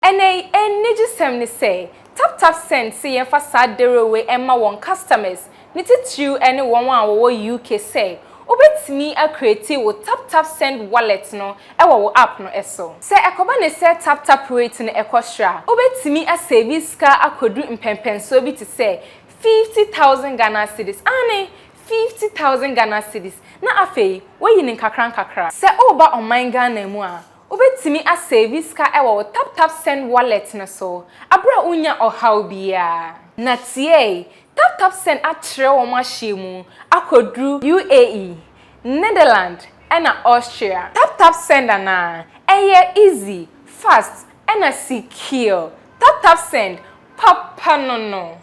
Ene gisem ni say tap send see yen fa sadere we emma won customers. Nititu ene won wo UK say obetimi a create wo tap send wallet no e wo app no eso. Se ekoba ne say tap rate no ekostra. Obetimi a save ska akodu impempenso bi to say 50,000 Ghana cedis. Ane 50,000 Ghana cedis. Na afei we yin kakra. Se oba on my Ghana mu a obetimi a save ska e wo tap send wallet no so. Abra unya ohaw bia. Na tie tap send atre wo mahyimu akodru UAE, Netherlands and Austria. Tap send ana eye easy, fast and secure. Tap send papa no.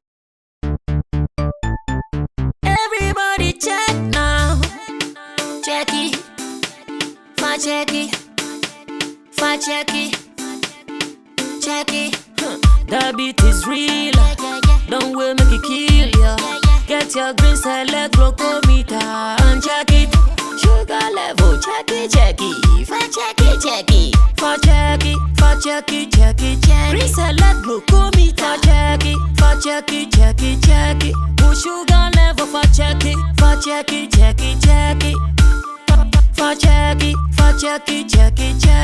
Everybody check now. Check it. Fa check it. Fa check it. Check it. The beat is real. Don't wait, make it kill ya. Get your green select glucometer and check it. Sugar level, check it. Fa check it. Fa check it. Green select glucometer, check it. Fa check it. Push sugar level, fa check it. Fa check it.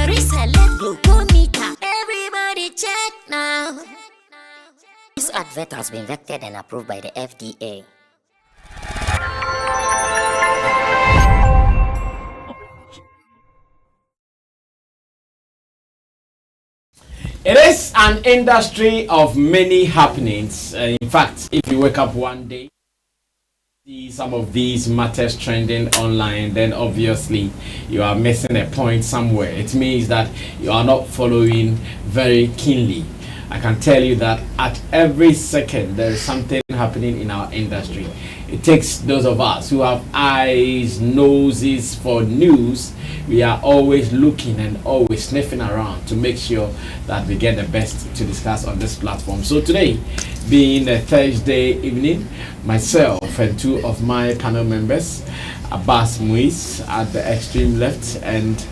Reselect glucometer. Everybody check now. This advert has been vetted and approved by the FDA. It is an industry of many happenings. In fact, if you wake up one day, see some of these matters trending online, then obviously you are missing a point somewhere. It means that you are not following very keenly. I can tell you that at every second there is something happening in our industry. It takes those of us who have eyes, noses for news. We are always looking and always sniffing around to make sure that we get the best to discuss on this platform. So today, being a Thursday evening, myself and two of my panel members, Abbas Muiz at the extreme left and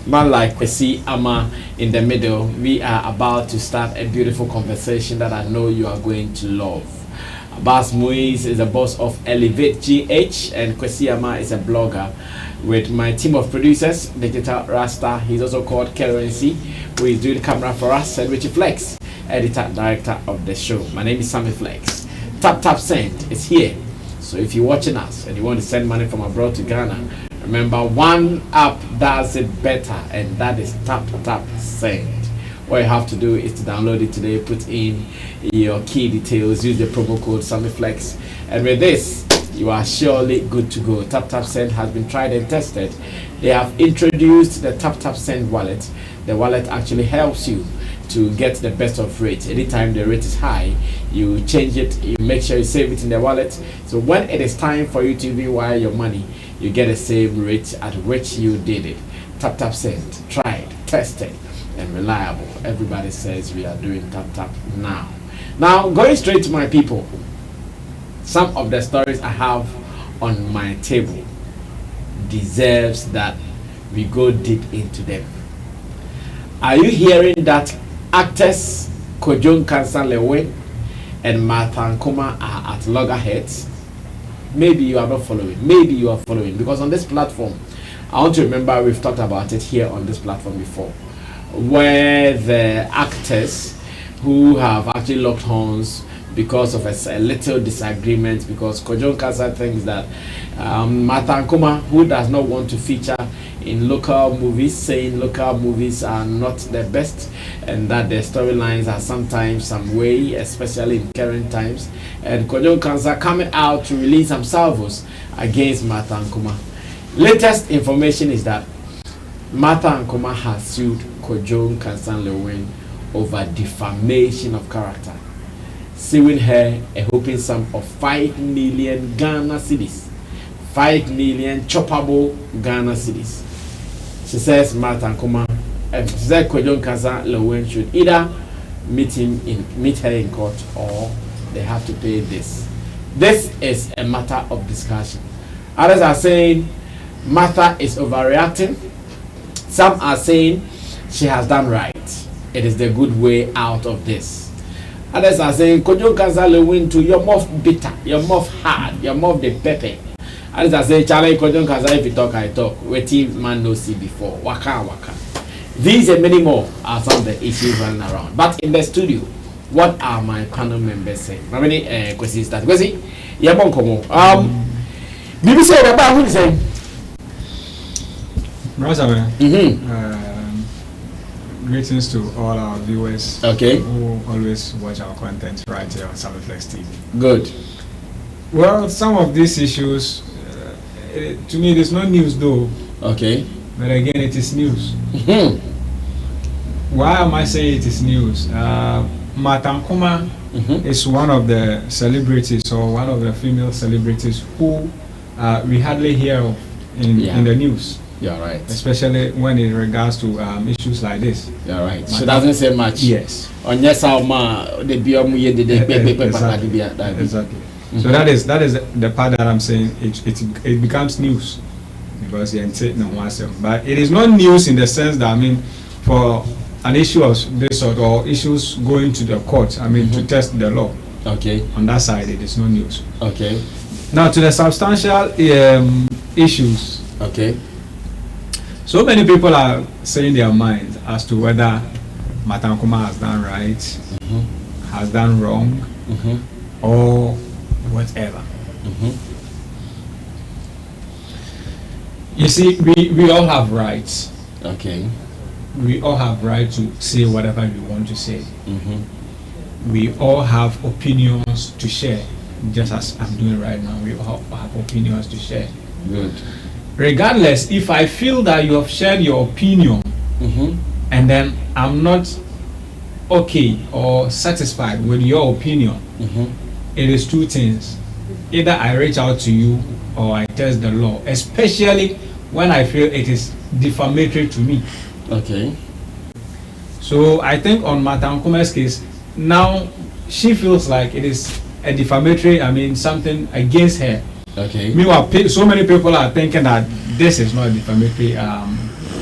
man like Kwesi Ama in the middle, we are about to start a beautiful conversation that I know you are going to love. Abbas Muiz is the boss of Elevate GH and Kwesi Ama is a blogger. With my team of producers, Digital Rasta, he's also called Currency, who is doing the camera for us, and Richie Flex, editor, director of the show. My name is Sammy Flex. Tap Send is here. So if you're watching us and you want to send money from abroad to Ghana, remember one app does it better, and that is Tap Send. What you have to do is to download it today, put in your key details, use the promo code SammyFlex, and with this, you are surely good to go. Tap Send has been tried and tested. They have introduced the Tap Send wallet. The wallet actually helps you to get the best of rates. Anytime the rate is high, you change it, you make sure you save it in the wallet. So when it is time for you to even wire your money, you get the same rate at which you did it. Tap Send, tried, tested, and reliable. Everybody says we are doing tap now. Now, going straight to my people, some of the stories I have on my table deserves that we go deep into them. Are you hearing that actors Kojon Lilwyn and Ankomah are at loggerheads? Maybe you are not following. Maybe you are following, because on this platform, I want to remember we've talked about it here on this platform before, where the actors who have actually locked horns because of a little disagreement, because Kojon Kansa thinks that Ankomah, who does not want to feature in local movies, saying local movies are not the best and that their storylines are sometimes some way, especially in current times, and Kojon Kansa coming out to release some salvos against Ankomah. Latest information is that Ankomah has sued Kojon Kansa Lilwyn over defamation of character, suing her a hoping sum of 5 million Ghana cedis, 5 million choppable Ghana cedis. She says Ankomah, she said Kojon Kansa Lilwyn should either meet her in court, or they have to pay this. This is a matter of discussion. Others are saying Martha is overreacting. Some are saying she has done right. it is the good way out of this. Others are saying, Kojo Kaza Lilwyn to your mouth bitter, your mouth hard, your mouth the pepper. Others are saying, Charlie Kojo Kaza, if you talk, I talk. Waiting man no see before. Waka waka. These and many more are some of the issues running around. But in the studio, what are my panel members saying? How many questions start? Kwesi, yeah, Ankomah. BBC about who is saying? Greetings to all our viewers, okay, who always watch our content right here on Flex TV. Good. Well, some of these issues, to me, it is not news though. Okay. But again, it is news. Why am I saying it is news? Ankomah is one of the celebrities, or one of the female celebrities who we hardly hear of in the news. You're right. Especially when it regards to issues like this. You're right. She doesn't say much. Yes. On yes, Exactly. So that is the part that I'm saying. It becomes news because but it is not news in the sense that, I mean, for an issue of this sort, or issues going to the court, I mean, to test the law. Okay. On that side, it is no news. Okay. Now to the substantial issues. Okay. So many people are saying their minds as to whether Ankomah has done right, has done wrong, or whatever. You see, we all have rights. Okay. We all have right to say whatever we want to say. We all have opinions to share, just as I'm doing right now. We all have opinions to share. Good. Regardless, if I feel that you have shared your opinion and then I'm not okay or satisfied with your opinion, it is two things. Either I reach out to you or I test the law, especially when I feel it is defamatory to me. Okay. So I think on Ankomah's case, now she feels like it is a defamatory, I mean, something against her. Okay. Meanwhile, so many people are thinking that this is not a defamatory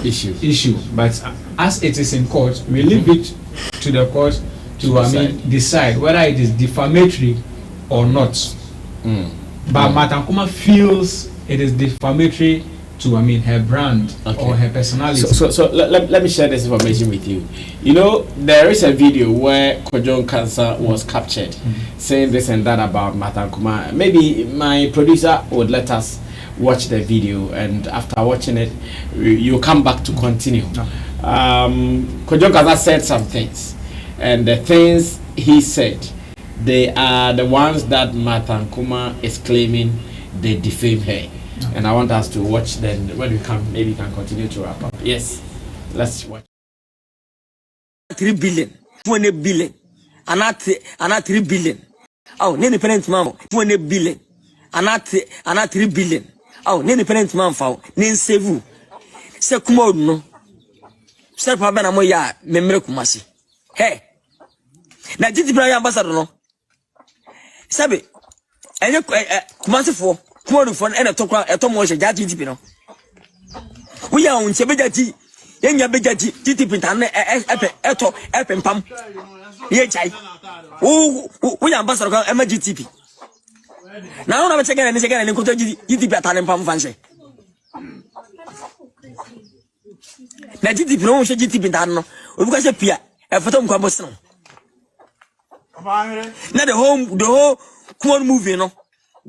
issue, but as it is in court, we leave it to the court to decide whether it is defamatory or not. But Ankomah feels it is defamatory to, I mean, her brand or her personality. So let me share this information with you. You know, there is a video where Kojo Kaza was captured saying this and that about Ankomah. Maybe my producer would let us watch the video, and after watching it, you come back to continue. Kojo Kaza said some things, and the things he said, they are the ones that Ankomah is claiming they defame her. And I want us to watch. Then when we come, maybe we can continue to wrap up. Yes, let's watch. 3 billion, 20 billion, and 3 billion. Oh, nene parent mama, 20 billion, and 3 billion. Oh, nene parent mama found, nen sevu. Se kumo no. Se pabana moya, memre kumasi. Hey, na jiti braya ambassador no. Sabe, enye kumasi for. Kumodu for ena tokwa etomo she jati tipi no we ya unche bejati yenya bejati tipi tan epe mpam ye chai we ya ambassador ka ema GTP na ona be chegana ni chegana ni koto GTP atane mpam fanse na GTP no she GTP tan no obi ka she pia e foto mkwa boss no na the whole Kumodu movie no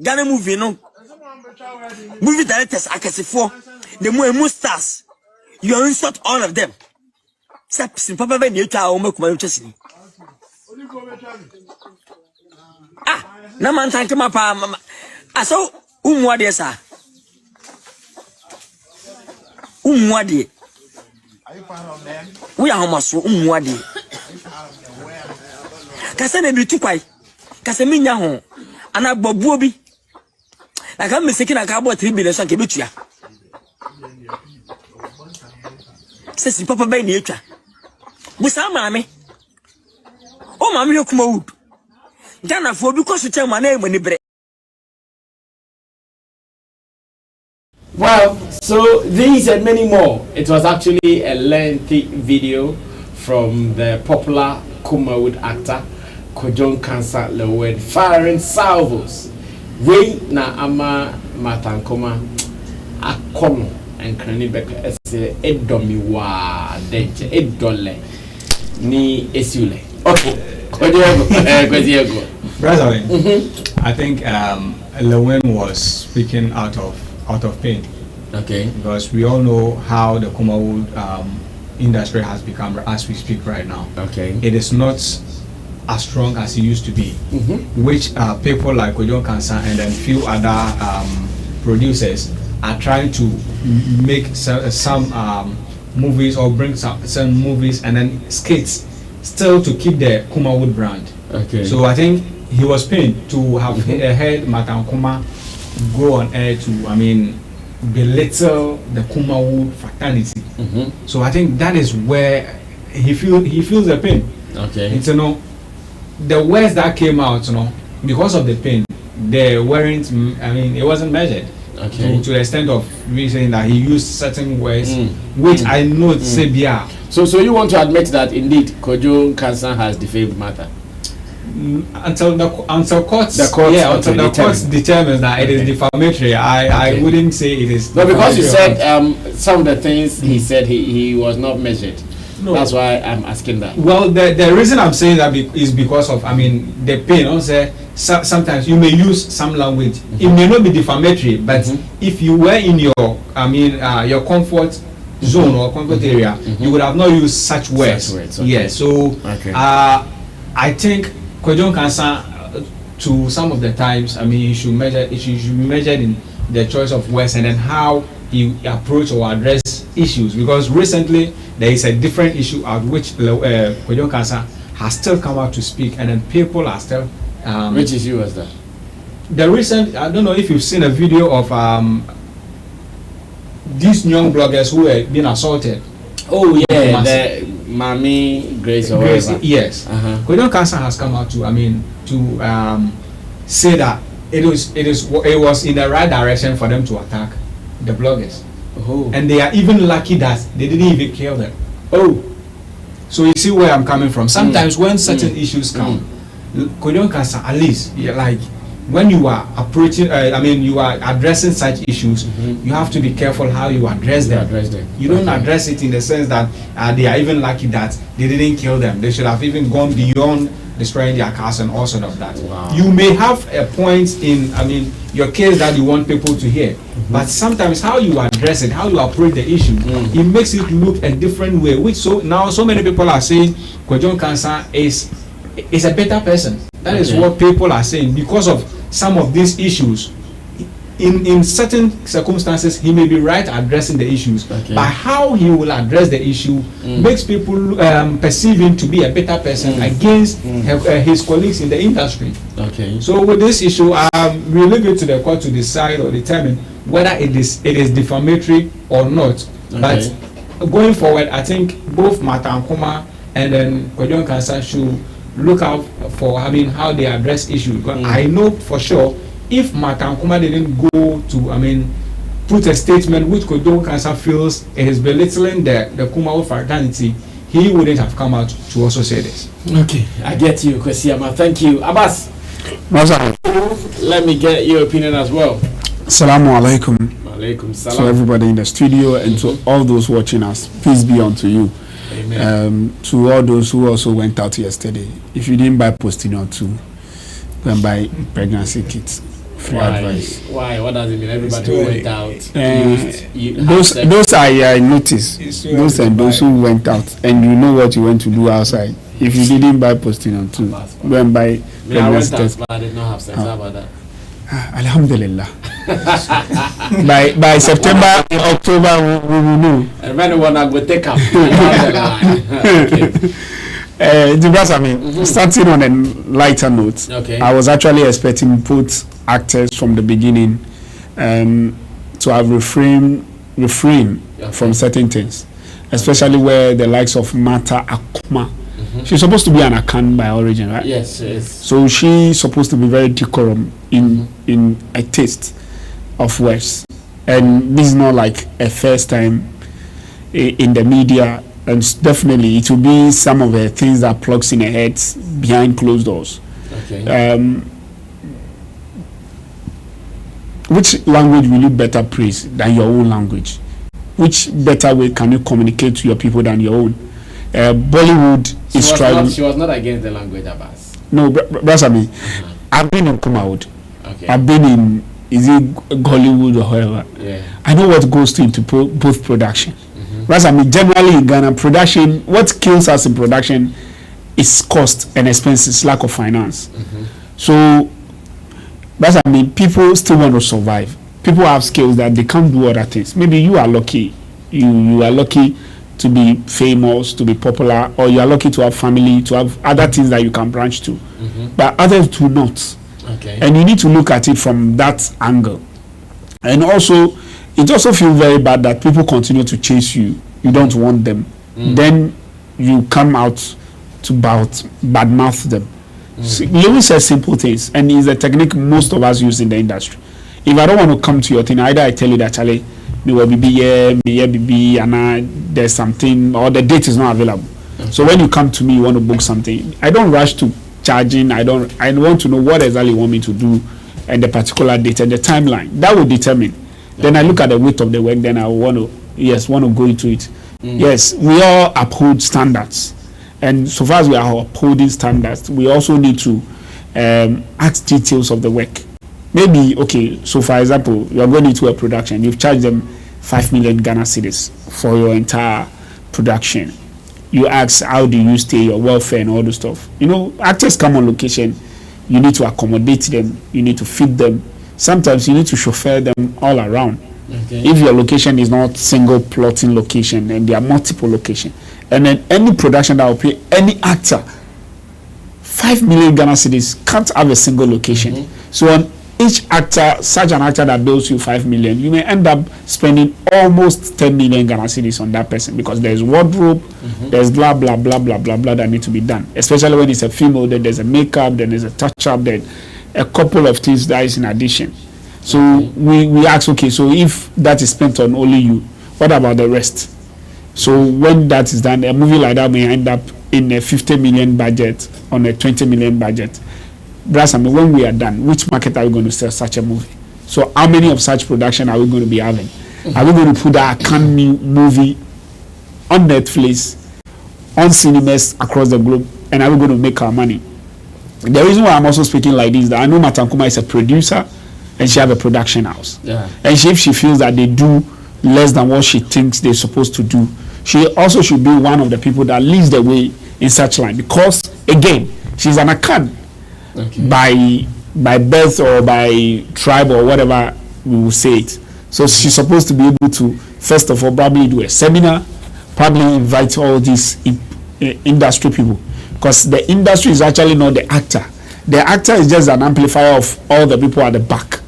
Ghana movie no movie directors akasifo the more stars you insult all of them sapsin papa be ni etwa o makuma twasini na man tanke mapa aso umwade sa umwade we are homaso umwade kasa na bi tukwai kasa minya ho ana gbobuo bi I can't be taking a cardboard 3 billion and give it to you. Says Papa by nature. With some mammy. Oh, mammy, you come out. Dana for because you tell my name when you break. Well, so these and many more. It was actually a lengthy video from the popular Kumawood actor Kojon Cancer Lilwyn firing salvos. We na ama matankoma akono and krani beka ese edomi wa denje edole ni esule. Okay. Kojo Brother, I think Lilwyn was speaking out of pain. Okay. Because we all know how the Kumawood industry has become as we speak right now. Okay. It is not as strong as it used to be, which people like Kojon Cancer and then few other producers are trying to make some movies or bring some movies and then skits still to keep the Kumawood brand. Okay. So I think he was pained to have heard Matankoma go on air to, belittle the Kumawood fraternity. So I think that is where he feels the pain. Okay. It's, the words that came out, because of the pain, they weren't. It wasn't measured. Okay. To the extent of reasoning that he used certain words, which I know Sebia. So you want to admit that indeed Kojo Cancer has defamed matter? Until court determines that it is defamatory, I wouldn't say it is. No, because you said some of the things he said he was not measured. No. That's why I'm asking that. Well, the reason I'm saying that is because of the pain. Also, sometimes you may use some language. It may not be defamatory, but if you were in your your comfort zone or comfort area, you would have not used such words. Okay. Yes. So I think Kojon Cancer, to some of the times, it should be measured in the choice of words and then how you approach or address issues. Because recently there is a different issue at which Kojon Cancer has still come out to speak, and then people are still. Which issue was that? The recent, I don't know if you've seen a video of these young bloggers who were being assaulted. Oh yeah, the Mami Grace or whatever. Yes. Kojon Cancer has come out to say that it was in the right direction for them to attack the bloggers. Oh. And they are even lucky that they didn't even kill them. Oh. So you see where I'm coming from. Sometimes when certain issues come, Kojon Cancer, at least, like when you are approaching, you are addressing such issues, you have to be careful how you address them. You don't address it in the sense that they are even lucky that they didn't kill them. They should have even gone beyond destroying their cars and all sort of that. Wow. You may have a point in, your case that you want people to hear, but sometimes how you address it, how you approach the issue, it makes it look a different way. Which so many people are saying Kojon Cancer is a better person. That is what people are saying because of some of these issues. In certain circumstances, he may be right addressing the issues, but how he will address the issue makes people perceive him to be a better person against his colleagues in the industry. Okay. So with this issue, we leave it to the court to decide or determine whether it is defamatory or not. But going forward, I think both Ankomah and then Kojon Cancer should look out for how they address issues. Because I know for sure, if Ankomah didn't go to, put a statement which Kojon Cancer feels it is belittling the Kumawood fraternity, he wouldn't have come out to also say this. Okay, I get you, Kwesiama. Thank you. Abbas, let me get your opinion as well. Assalamu alaikum. Alaikum salam. To everybody in the studio and to all those watching us, peace be unto you. Amen. To all those who also went out yesterday, if you didn't buy Postinor 2, go and buy pregnancy kits. Free advice. Why? What does it mean? Everybody who went out. Those are notice. Those and those who went out, and you know what you went to do outside. If you didn't buy Postinor 2, go and buy pregnancy kits. I did not have sex. How about that? Alhamdulillah. by September, October, we will know. And when one I go take up. Starting on a lighter note, I was actually expecting both actors from the beginning to have refrained from certain things, especially where the likes of Mata Ankomah. She's supposed to be an Akan by origin, right? Yes, yes. So she's supposed to be very decorum in a taste of words, and this is not like a first time in the media And definitely it will be some of the things that plugs in the heads behind closed doors. Okay. Which language will you better praise than your own language? Which better way can you communicate to your people than your own? Bollywood is striving. She was not against the language, Abbas. No, Sammy, I've been in Ankomah. Okay. I've been in, is it Hollywood or whatever? Yeah. I know what goes into both production. Sammy, generally in Ghana, production, what kills us in production is cost and expenses, lack of finance. So, Sammy, people still want to survive. People have skills that they can't do other things. Maybe you are lucky. You are lucky to be famous, to be popular, or you are lucky to have family, to have other things that you can branch to. But others do not. Okay. And you need to look at it from that angle. And also, it also feels very bad that people continue to chase you. You don't want them. Then you come out to badmouth them. So, Lilwyn says simple things, and it's a technique most of us use in the industry. If I don't want to come to your thing, either I tell you that, Charlie, me will be and there's something, or the date is not available. So when you come to me, you want to book something, I don't rush to charging. I want to know what exactly you want me to do and the particular date and the timeline. That will determine. Then I look at the weight of the work, then I want to go into it. Yes, we all uphold standards. And so far as we are upholding standards, we also need to ask details of the work. Maybe, okay, so for example, you are going into a production, you've charged them 5 million Ghana cedis for your entire production. You ask, how do you stay, your welfare and all the stuff. You know, actors come on location, you need to accommodate them, you need to feed them. Sometimes you need to chauffeur them all around. Okay. If your location is not single plotting location and there are multiple locations, and then any production that will pay any actor 5 million Ghana cedis can't have a single location. So on each actor, such an actor that bills you 5 million, you may end up spending almost 10 million Ghana cedis on that person, because there's wardrobe, there's blah blah blah blah blah blah that need to be done. Especially when it's a female, then there's a makeup, then there's a touch up, then a couple of things that is in addition. So we ask, okay, so if that is spent on only you, what about the rest? So when that is done, a movie like that may end up in a 50 million budget, on a 20 million budget. Brasami, when we are done, which market are we going to sell such a movie? So how many of such production are we going to be having? Are we going to put that movie on Netflix, on cinemas across the globe, and are we going to make our money? The reason why I'm also speaking like this is that I know Ankomah is a producer and she have a production house. Yeah. And if she feels that they do less than what she thinks they're supposed to do, she also should be one of the people that leads the way in such line, because again, she's an Akan. Okay. by birth or by tribe or whatever we will say it. So she's supposed to be able to, first of all, probably do a seminar, probably invite all these industry people, because the industry is actually not the actor. The actor is just an amplifier of all the people at the back.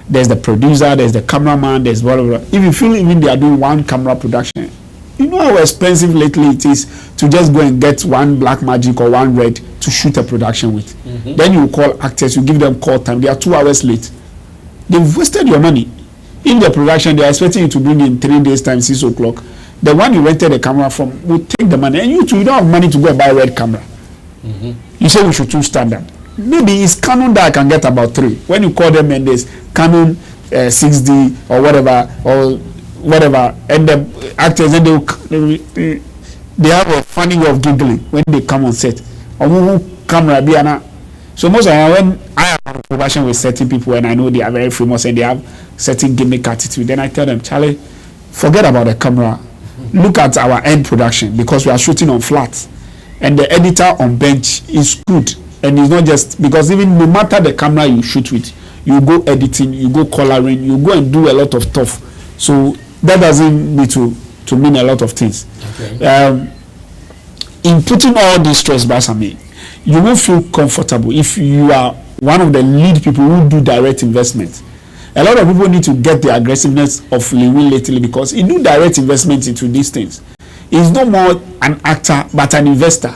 There's the producer, there's the cameraman, there's whatever. If you feel even they are doing one camera production, you know how expensive lately it is to just go and get one black magic or one red to shoot a production with. Then you call actors, you give them call time, they are 2 hours late. They've wasted your money. In the production, they are expecting you to bring in 3 days time, 6 o'clock. The one you rented the camera from will take the money, and you too, you don't have money to go and buy a red camera. You say we should choose standard. Maybe it's Canon that I can get about 3. When you call them and there's Canon 6D or whatever, and the actors, and they have a funny way of giggling when they come on set. Camera be ana. So most of the time when I have a production with certain people and I know they are very famous and they have certain gimmick attitude, then I tell them, Charlie, forget about the camera. Look at our end production, because we are shooting on flats and the editor on bench is good. And it's not just because even no matter the camera you shoot with, you go editing, you go coloring, you go and do a lot of stuff. So that doesn't need to mean a lot of things. Okay. In putting all this stress, Basami, you will feel comfortable if you are one of the lead people who do direct investment. A lot of people need to get the aggressiveness of Lilwyn lately, because he do direct investment into these things. He's no more an actor but an investor.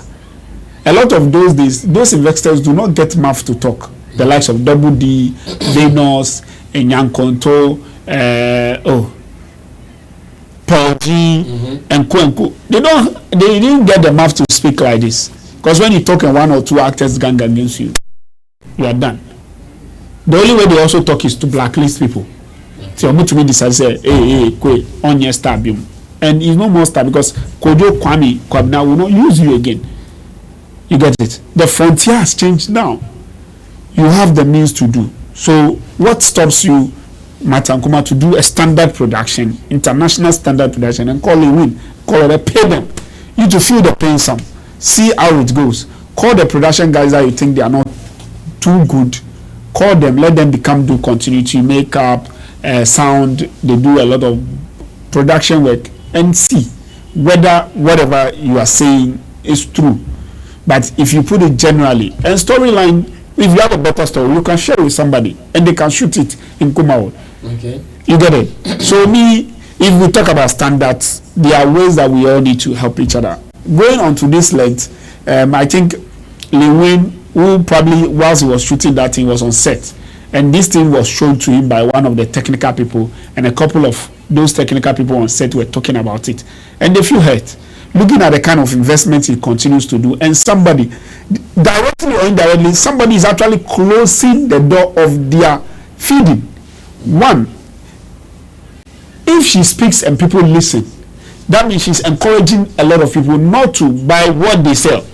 A lot of those days, those investors do not get mouth to talk. The likes of Double D, Venus, Nyankonto, Paul G, and Kwenku. They didn't get the mouth to speak like this. Because when you talk and one or two actors gang against you, you are done. The only way they also talk is to blacklist people. So I'm to me decide say, hey, Kwe, on your stab him. And it's no more stab because Kojo Kwabna will not use you again. You get it? The frontier has changed now. You have the means to do. So what stops you, Ankomah, to do a standard production, international standard production, and call Lilwyn, call it, pay them. You to feel the pain some. See how it goes. Call the production guys that you think they are not too good. Call them, let them do continuity, makeup, sound. They do a lot of production work and see whether whatever you are saying is true. But if you put it generally, and storyline, if you have a better story, you can share it with somebody and they can shoot it in Kumawo. Okay. You get it? So if we talk about standards, there are ways that we all need to help each other. Going on to this length, I think Lilwyn, who probably whilst he was shooting that thing, was on set, and this thing was shown to him by one of the technical people, and a couple of those technical people on set were talking about it, and they feel hurt looking at the kind of investment he continues to do, and somebody, directly or indirectly, somebody is actually closing the door of their feeding. One, if she speaks and people listen, that means she's encouraging a lot of people not to buy what they sell.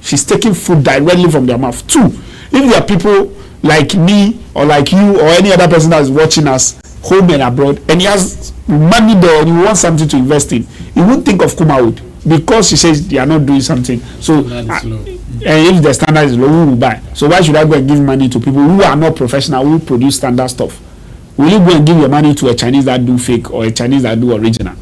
She's taking food directly from their mouth. Two, if there are people like me or like you or any other person that is watching us home and abroad, and he has money there and he wants something to invest in, he won't think of Kumawood because she says they are not doing something. So and if the standard is low, we will buy. So why should I go and give money to people who are not professional, who produce standard stuff? Will you go and give your money to a Chinese that do fake or a Chinese that do original?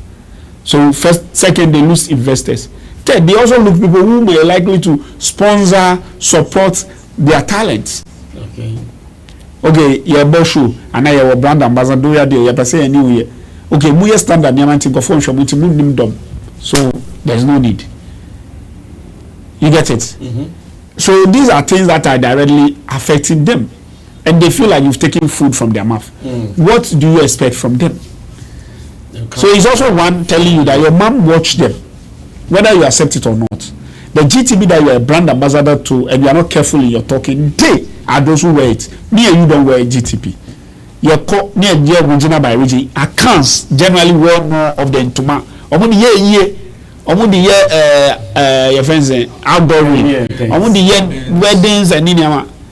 So first, second, they lose investors. Third, they also look people who may likely to sponsor, support their talents. Okay, your boss show and I your brand ambassador there, you per se anyway. Okay, we standard diamond go phone show with him dom. So there's no need. You get it? So these are things that are directly affecting them, and they feel like you've taken food from their mouth. What do you expect from them? So it's also one telling you that your mom watched them, whether you accept it or not. The GTB that you are a brand ambassador to, and you are not careful in your talking, they are those who wear it. Me and you don't wear GTP. Your near regional by region accounts generally wear more of the Ntoma. Your friends outdoor weddings and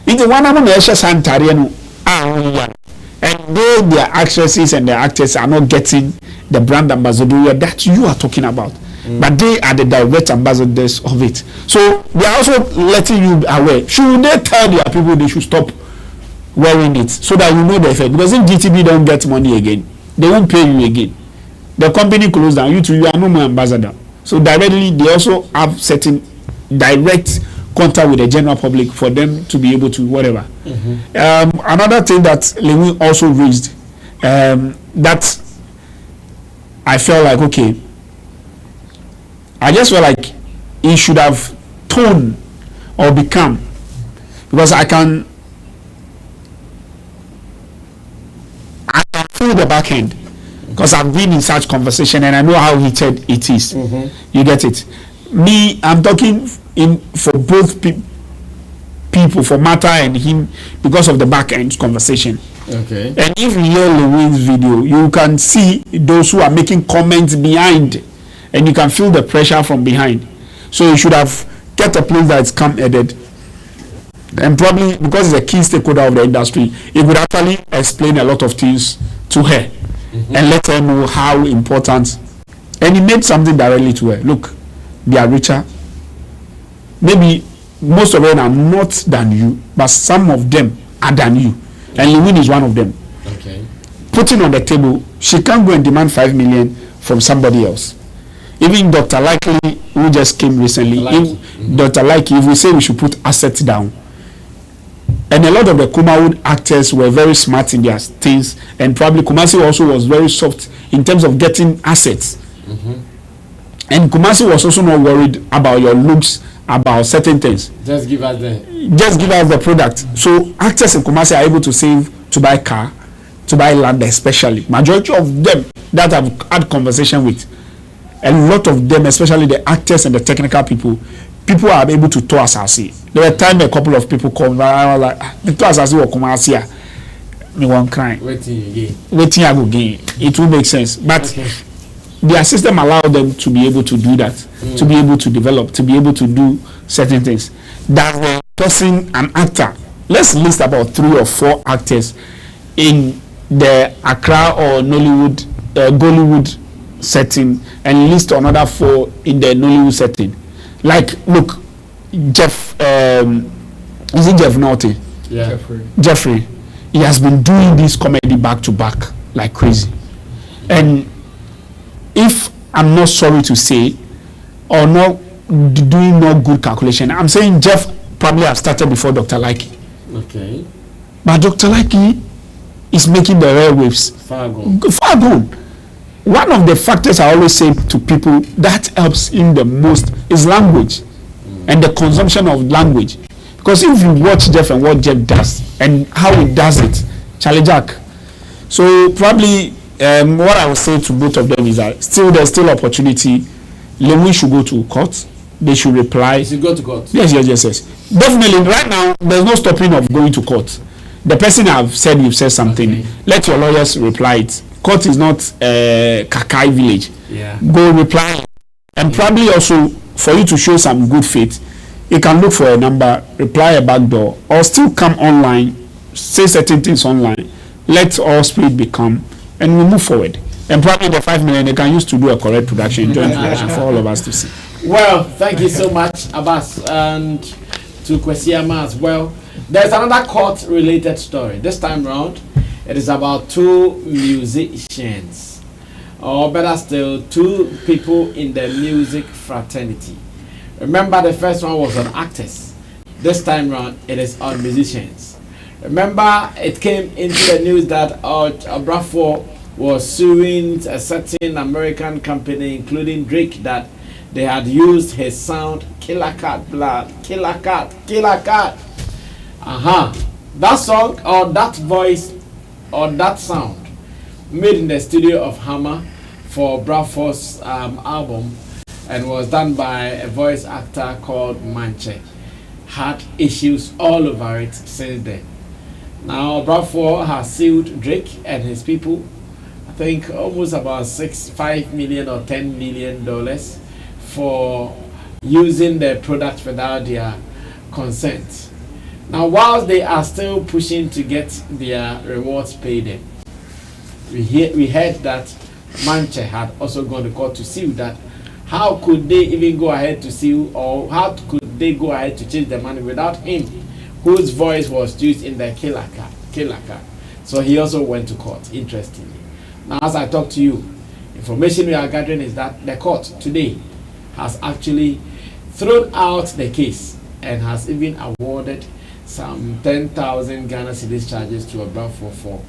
it's one of them and their actresses and their actors are not getting the brand ambassador that you are talking about. But they are the direct ambassadors of it. So they are also letting you aware. Should they tell their people they should stop wearing it so that you know the effect? Because if GTB don't get money again, they won't pay you again. The company closed down. You are no more ambassador. So directly, they also have certain direct contact with the general public for them to be able to whatever. Another thing that Lilwyn also raised, that I felt like, okay, I just felt like he should have toned or become, because I can feel the back end, because I've been in such conversation and I know how heated it is. You get it? Me, I'm talking for both people, for Mata and him, because of the back end conversation. Okay. And if you hear Lilwyn's video, you can see those who are making comments behind, and you can feel the pressure from behind. So you should have get a place that is calm-headed, and probably because it's a key stakeholder of the industry, it would actually explain a lot of things to her and let her know how important. And he made something directly to her. Look, they are richer. Maybe most of them are not than you, but some of them are than you, and Lilwyn is one of them. Okay. Putting on the table, she can't go and demand 5 million from somebody else. Even Dr. Likely, who just came recently, Dr. Likely, if we say we should put assets down, and a lot of the Kumawood actors were very smart in their things, and probably Kumasi also was very soft in terms of getting assets. And Kumasi was also not worried about your looks, about certain things. Just give us the product. So actors in Kumasi are able to save to buy car, to buy land, especially. Majority of them that I've had conversation with, a lot of them, especially the actors and the technical people are able to tour asasi. There were times a couple of people come, I was like, the tour asasi will come here. Me won't cry. Waiting I go gain. It will make sense. But their system allowed them to be able to do that, to be able to develop, to be able to do certain things. That the person, an actor, let's list about 3 or 4 actors in the Accra or Nollywood, Gollywood setting, and list another 4 in the Nollywood setting. Like, look, Jeff, is it Jeff Naughty? Yeah. Jeffrey. He has been doing this comedy back to back like crazy. And if I'm not sorry to say, or not doing no good calculation, I'm saying Jeff probably have started before Dr. Likey. Okay. But Dr. Likey is making the airwaves Far gone. One of the factors I always say to people that helps in the most is language and the consumption of language. Because if you watch Jeff and what Jeff does and how he does it, Charlie Jack. So probably what I would say to both of them is that there's still opportunity. Lilwyn should go to court. They should reply. You should go to court. Yes. Definitely. Right now, there's no stopping of going to court. The person you've said something. Okay. Let your lawyers reply it. Court is not Kakai village. Yeah. Go reply. And probably also for you to show some good faith, you can look for a number, reply a back door, or still come online, say certain things online. Let all spirit become, and we move forward. And probably the 5 million they can use to do a correct production, joint production for all of us to see. Well, thank you so much, Abbas, and to Kwesiama as well. There's another court-related story. This time round, it is about 2 musicians, or better still, 2 people in the music fraternity. Remember, the first one was on actors. This time round, it is on musicians. Remember, it came into the news that Obrafuor was suing a certain American company, including Drake, that they had used his sound, Killer Cat Blood, Killer Cat, Killer Cat. That song, or that voice, or that sound, made in the studio of Hammer for Obrafuor's album, and was done by a voice actor called Mantse, had issues all over it since then. Now, Obrafuor has sued Drake and his people, I think almost about $5 million or $10 million for using their product without their consent. Now, whilst they are still pushing to get their rewards paid, we heard that Mantse had also gone to court to sue that. How could they even go ahead to sue, or how could they go ahead to change the money without him, whose voice was used in the Killer Cat? So he also went to court, interestingly. Now, as I talk to you, information we are gathering is that the court today has actually thrown out the case and has even awarded some 10,000 Ghana cedis charges to Obrafuor for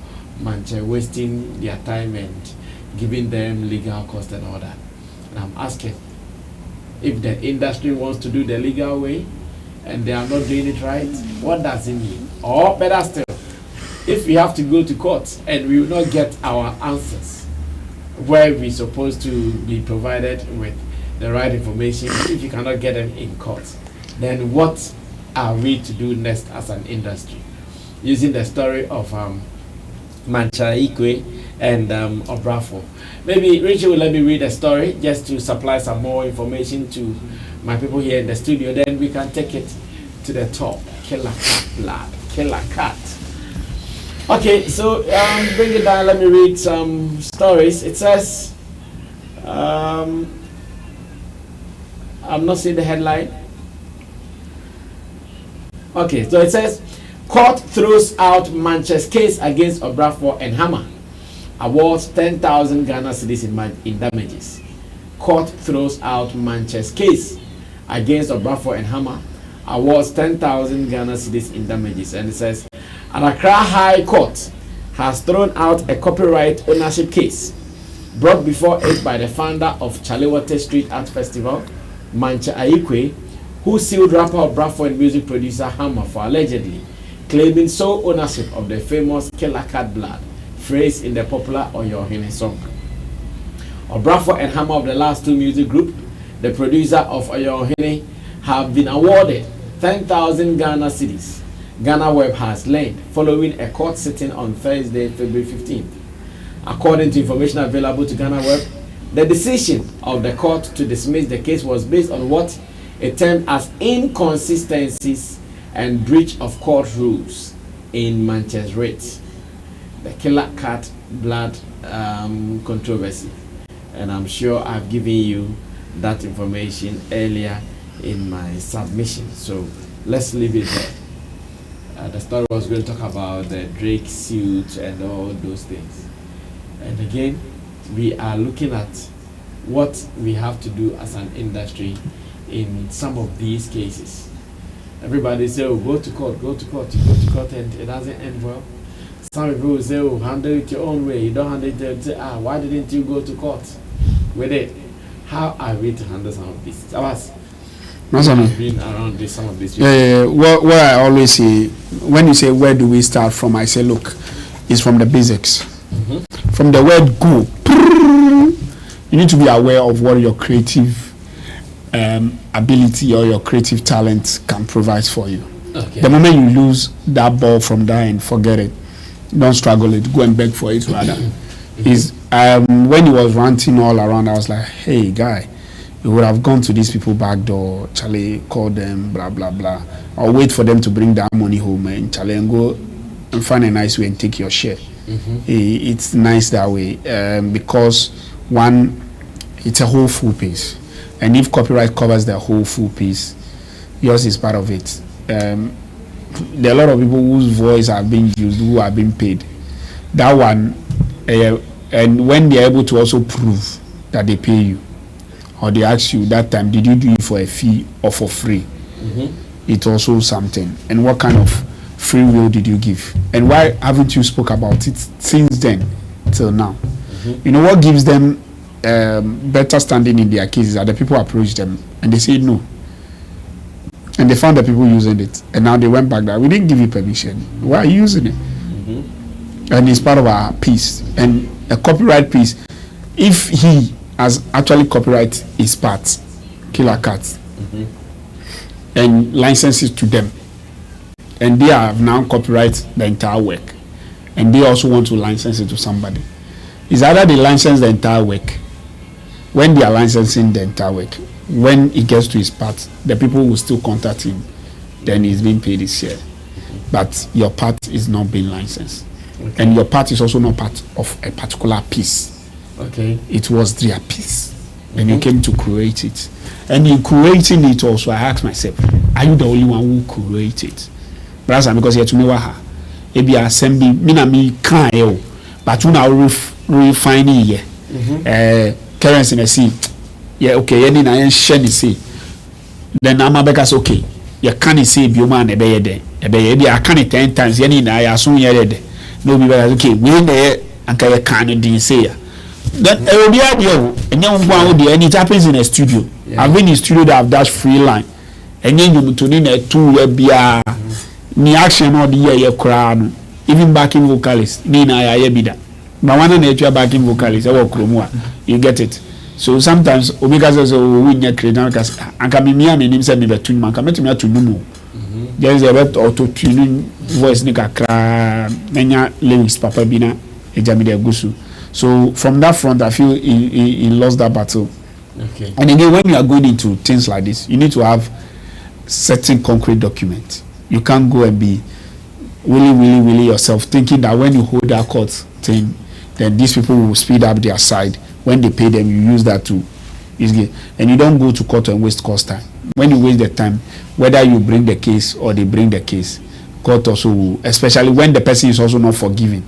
Mantse wasting their time and giving them legal cost and all that. And I'm asking, if the industry wants to do the legal way and they are not doing it right, what does it mean? Or better still, if we have to go to court and we will not get our answers where we're supposed to be provided with the right information, if you cannot get them in court, then what are we to do next as an industry? Using the story of Mantse and Obrafuor. Maybe Richie will let me read a story just to supply some more information to my people here in the studio. Then we can take it to the top. Killer Cat Blood. Killer Cat. Okay, so bring it down. Let me read some stories. It says, I'm not seeing the headline. Okay, so it says, court throws out Mantse's case against Obrafuor and Hammer. Awards 10,000 Ghana cedis in damages. Court throws out Mantse's case against Obrafuor and Hammer. Awards 10,000 Ghana cedis in damages. And it says, an Accra High Court has thrown out a copyright ownership case brought before it by the founder of Chalewote Street Art Festival, Mantse Aikwe, who sued rapper Obrafuor and music producer Hammer for allegedly claiming sole ownership of the famous Killer Cat Blood phrase in the popular Oyohene song. Obrafuor and Hammer of the Last Two Music Group, the producer of Oyohene, have been awarded 10,000 Ghana cedis. Ghana Web has learned following a court sitting on Thursday, February 15th. According to information available to Ghana Web, the decision of the court to dismiss the case was based on what it termed as inconsistencies and breach of court rules in Mantse's rates, the killer cat blood controversy. And I'm sure I've given you that information earlier in my submission. So let's leave it there. The story was going to talk about the Drake suit and all those things. And again, we are looking at what we have to do as an industry in some of these cases. Everybody say, oh, go to court, and it doesn't end well. Some people will say, oh, handle it your own way. You don't handle it, say, why didn't you go to court with it? How are we to handle some of these? Been around this, some of these people. Yeah. What I always say, when you say where do we start from, I say, look, it's from the basics. From the word go, you need to be aware of what your creative ability or your creative talent can provide for you. Okay. The moment you lose that ball from there and forget it, don't struggle it, go and beg for it rather. Is when he was ranting all around, I was like, hey guy, you would have gone to these people back door, Charlie, call them, blah blah blah, or wait for them to bring that money home and Charlie and go and find a nice way and take your share. It's nice that way because one, it's a whole full piece, and if copyright covers the whole full piece, yours is part of it. There are a lot of people whose voice are being used, who are being paid. That one, and when they are able to also prove that they pay you, or they ask you that time, did you do it for a fee or for free? It's also something. And what kind of free will did you give? And why haven't you spoke about it since then till now? You know what gives them better standing in their cases are the people approach them and they say no. And they found the people using it. And now they went back there. We didn't give you permission. Why are you using it? And it's part of our piece. And a copyright piece, if he has actually copyright his parts, Killer Cats, and licenses to them, and they have now copyright the entire work, and they also want to license it to somebody, is either they license the entire work. When they are licensing the entire work, when it gets to his part, the people will still contact him, then he's being paid his share. But your part is not being licensed. And your part is also not part of a particular piece. It was their piece. And you came to create it. And in creating it also, I asked myself, are you the only one who created it? Because you have to know how. Maybe I send me can't, but you now refine it. Currency in a sea. Yeah, okay, any na share the sea. Then I'm because okay. You can't say bioma and ebe I can't 10 times. Any na I assume you're dead. No be okay. We in there and can didn't say ya. Then it will be out here. And then it happens in a studio. I've been in a studio that have dashed free line. And then you to need a 2 year beer. Ni action or the year crown. Even backing vocalist. Nina ya bida. But one and your backing vocalist. You get it. So sometimes Omega says, "Oh, we need creative because I can be me and him say me between man. Come to me to know. There is a lot auto tuning voice nika kra menya lyrics papa bina ejamide gusu." So from that front, I feel he lost that battle. Okay. And again, when you are going into things like this, you need to have certain concrete documents. You can't go and be really yourself thinking that when you hold that court thing, then these people will speed up their side. When they pay them, you use that to and you don't go to court and waste cost time. When you waste the time, whether you bring the case or they bring the case, court also will, especially when the person is also not forgiving.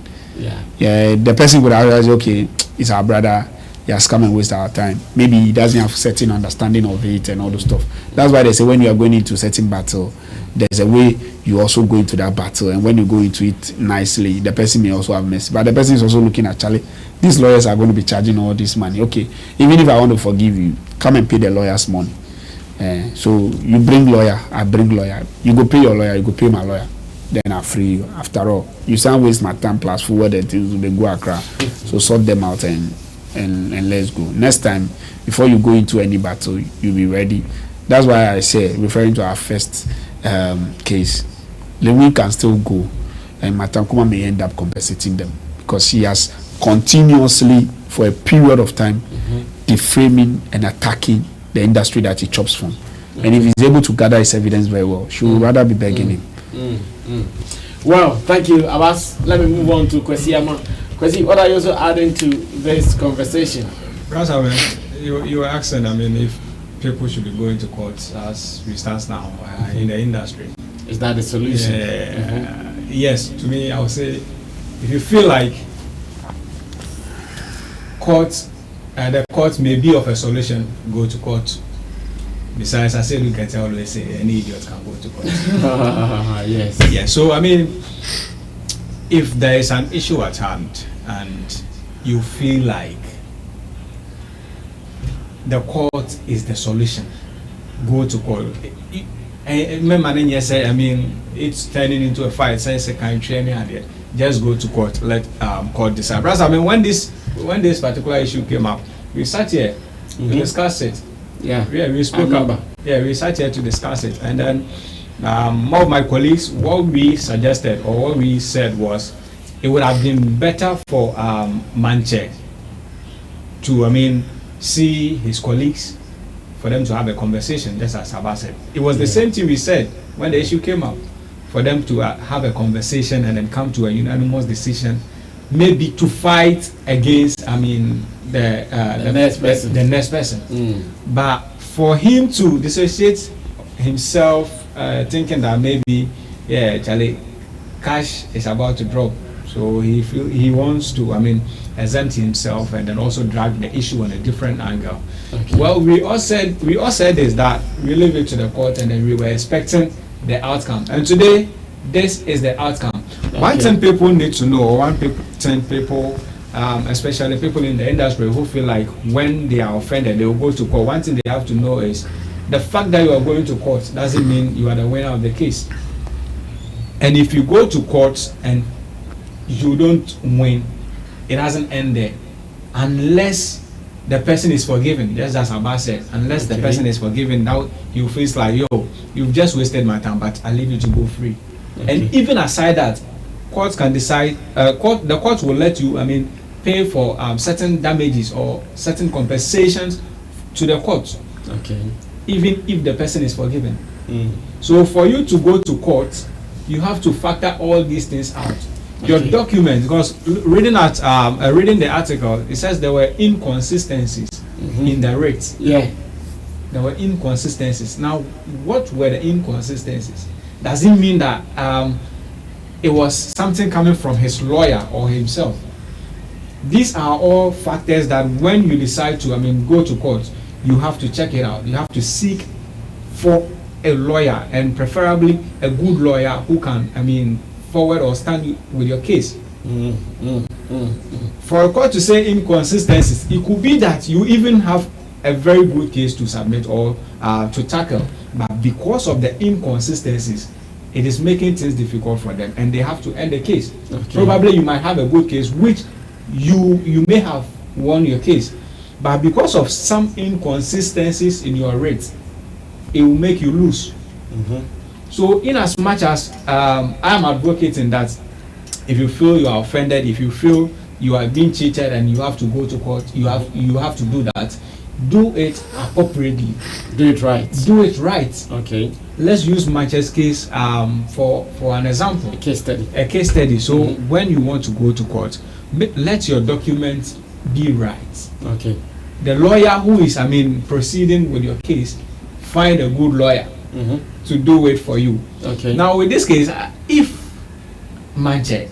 Yeah, the person would realize, okay, it's our brother, he has come and waste our time. Maybe he doesn't have certain understanding of it and all those stuff. That's why they say when you are going into a certain battle, there's a way you also go into that battle, and when you go into it nicely, the person may also have mercy. But the person is also looking at, Charlie, these lawyers are going to be charging all this money. Okay, even if I want to forgive you, come and pay the lawyer's money. So you bring lawyer, I bring lawyer. You go pay your lawyer, you go pay my lawyer. then I free you. After all, you can't waste my time plus forward the things they go across. So sort them out and let's go. Next time, before you go into any battle, you'll be ready. That's why I say, referring to our first case, Lilwyn can still go, and Ankomah may end up compensating them because he has continuously, for a period of time, defaming and attacking the industry that he chops from. And if he's able to gather his evidence very well, she would rather be begging him. Well, thank you, Abbas. Let me move on to Kwesi Ama. Kwesi, what are you also adding to this conversation? You were asking, if people should be going to court as we stand now in the industry. Is that the solution? Yes, to me, I would say, if you feel like the court may be of a solution, go to court. Besides, I say, look at always say any idiot can go to court. Yes. Yeah. So if there is an issue at hand and you feel like the court is the solution, go to court. It's turning into a fight. Say country, just go to court. Let court decide. When this particular issue came up, we sat here to discuss it. Yeah, we spoke about. Yeah, we sat here to discuss it, and then more of my colleagues, what we suggested or what we said was, it would have been better for Mantse to see his colleagues, for them to have a conversation, just as Saga said. It was the same thing we said when the issue came up, for them to have a conversation and then come to a unanimous decision, maybe to fight against, the next person. But for him to dissociate himself, thinking that maybe, Charlie, cash is about to drop, so he wants to, exempt himself and then also drag the issue on a different angle. Okay. Well, we all said is that we leave it to the court, and then we were expecting the outcome. And today, this is the outcome. Okay. One thing people need to know, people, especially people in the industry who feel like when they are offended, they will go to court. One thing they have to know is the fact that you are going to court doesn't mean you are the winner of the case. And if you go to court and you don't win, it doesn't end there unless the person is forgiven. Just as Abba said, unless the person is forgiven, now you feel like, you've just wasted my time, but I leave you to go free. And even aside that, courts can decide. The court will let you, pay for certain damages or certain compensations to the court. Okay. Even if the person is forgiven. So for you to go to court, you have to factor all these things out. Your documents, because reading the article, it says there were inconsistencies in the rates. Yeah. There were inconsistencies. Now, what were the inconsistencies? Does it mean that it was something coming from his lawyer or himself? These are all factors that when you decide to, go to court, you have to check it out. You have to seek for a lawyer, and preferably a good lawyer who can, forward or stand with your case. For a court to say inconsistencies, it could be that you even have a very good case to submit or to tackle, but because of the inconsistencies, it is making things difficult for them, and they have to end the case. Okay. Probably you might have a good case, which you may have won your case, but because of some inconsistencies in your rates, it will make you lose. So in as much as I am advocating that if you feel you are offended, if you feel you are being cheated and you have to go to court, you have to do that. Do it appropriately. Do it right. Do it right. Okay. Let's use Mantse's case for an example. A case study. So when you want to go to court, let your documents be right. Okay. The lawyer who is proceeding with your case, find a good lawyer to do it for you. Okay. Now with this case, if Mantse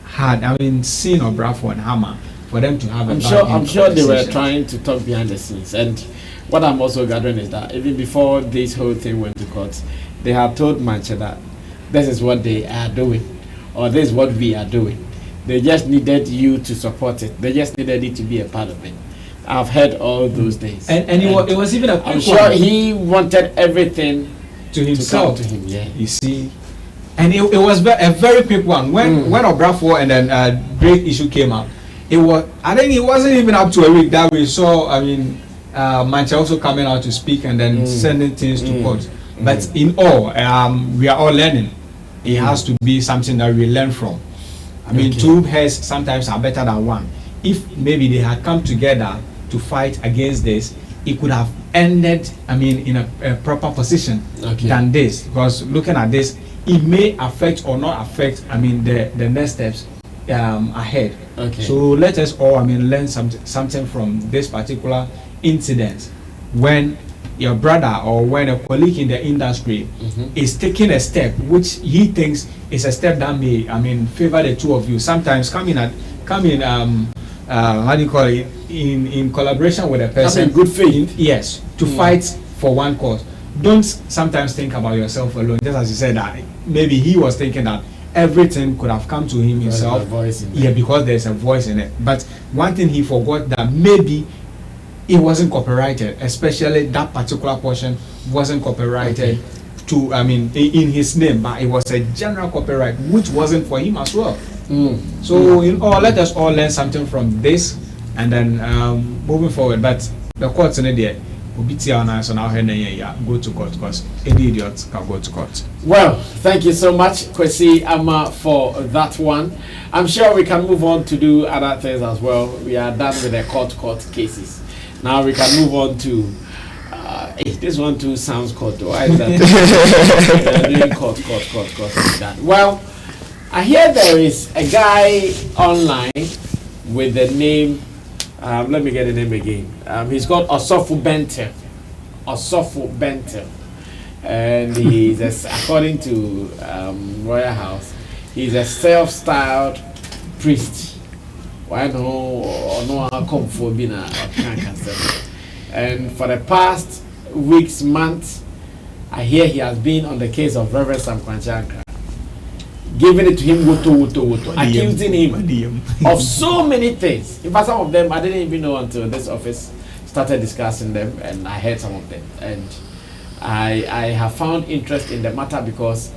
had seen Obrafuor and Hammer for them to have I'm sure they were trying to talk behind the scenes, and what I'm also gathering is that even before this whole thing went to court, they had told Mantse that this is what they are doing, or this is what we are doing. They just needed you to support it. They just needed you to be a part of it. I've heard all those days. And it was even a quick I'm sure he wanted everything to himself. To him, yeah. You see, And it was a very quick one. When Obrafuor and then Great Issue came out, I think it wasn't even up to a week that we saw, Mantse also coming out to speak and then sending things to court. But in all, we are all learning. It has to be something that we learn from. Two heads sometimes are better than one. If maybe they had come together to fight against this, it could have ended, in a proper position than this. Because looking at this, it may affect or not affect, the next steps ahead. So let us all, learn something from this particular incident. When your brother or when a colleague in the industry is taking a step which he thinks is a step that may, favor the two of you. Sometimes come in in collaboration with a person. In good faith. Yes, to fight for one cause. Don't sometimes think about yourself alone. Just as you said that maybe he was thinking that everything could have come to him himself. Because there's a voice in it. But one thing he forgot, that maybe it wasn't copyrighted, especially that particular portion wasn't copyrighted to in his name, but it was a general copyright which wasn't for him as well. So let us all learn something from this, and then moving forward. But the courts in there will be so now go to court, because any idiot can go to court. Well, thank you so much, Kwesi Ama, for that one. I'm sure we can move on to do other things as well. We are done with the court cases. Now we can move on to this one too sounds court. Why is that? Doing court like that. Well, I hear there is a guy online with the name. Let me get the name again. He's called Bentil. Bentil, and he's according to Royal House, he's a self-styled priest. Why no come for being a and for the past weeks, months, I hear he has been on the case of Reverend Sam Kwanchanka, giving it to him woto, accusing him of so many things. In fact, some of them I didn't even know until this office started discussing them, and I heard some of them, and I have found interest in the matter, because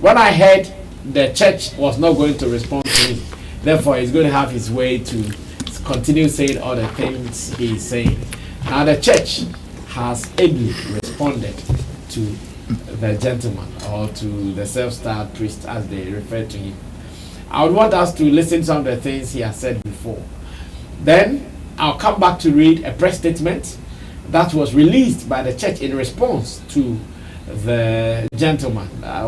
when I heard the church was not going to respond to me, therefore he's going to have his way to continue saying all the things he's saying. Now the church has ably responded to the gentleman, or to the self-styled priest as they refer to him. I would want us to listen to some of the things he has said before. Then I'll come back to read a press statement that was released by the church in response to the gentleman. I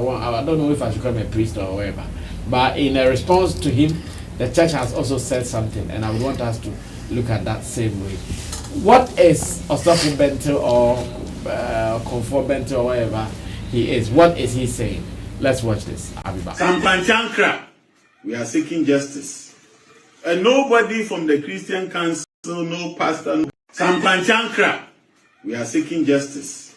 don't know if I should call him a priest or whatever, but in a response to him, the church has also said something, and I would want us to look at that same way. What is Obrafuor Bentil or Conform Bentil or whatever he is? What is he saying? Let's watch this. I'll be back. Sampanchanka, we are seeking justice. And nobody from the Christian Council, no pastor, no. Sampanchanka, we are seeking justice.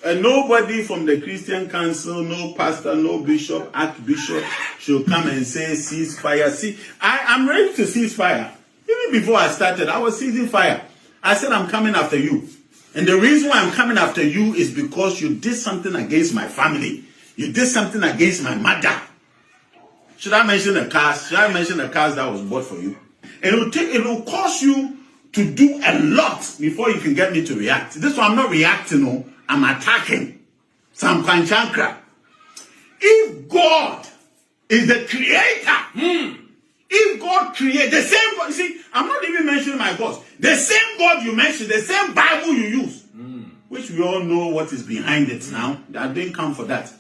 And nobody from the Christian Council, no pastor, no bishop, archbishop, should come and say ceasefire. See, I'm ready to cease fire. Even before I started, I was seizing fire. I said, I'm coming after you. And the reason why I'm coming after you is because you did something against my family. You did something against my mother. Should I mention the cars? Should I mention the cars that was bought for you? And it will cost you to do a lot before you can get me to react. This one, I'm not reacting, no. I'm attacking. Sam Kwanchanka. If God is the creator, if God created the same God, see, I'm not even mentioning my gods. The same God you mentioned, the same Bible you use, which we all know what is behind it now. That didn't come for that.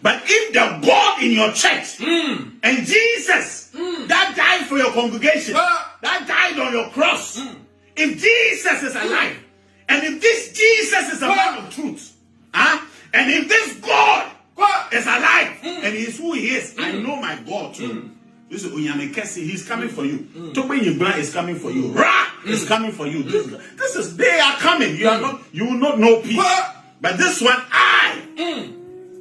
But if the God in your church and Jesus that died for your congregation, that died on your cross, if Jesus is alive, and if this Jesus is a man of truth, and if this God is alive, and he is who he is, I know my God too. This is Unyamekesi, he's coming for you. Tope Yibra is coming for you. Ra is coming for you. This is, they are coming. You will not know peace. But this one,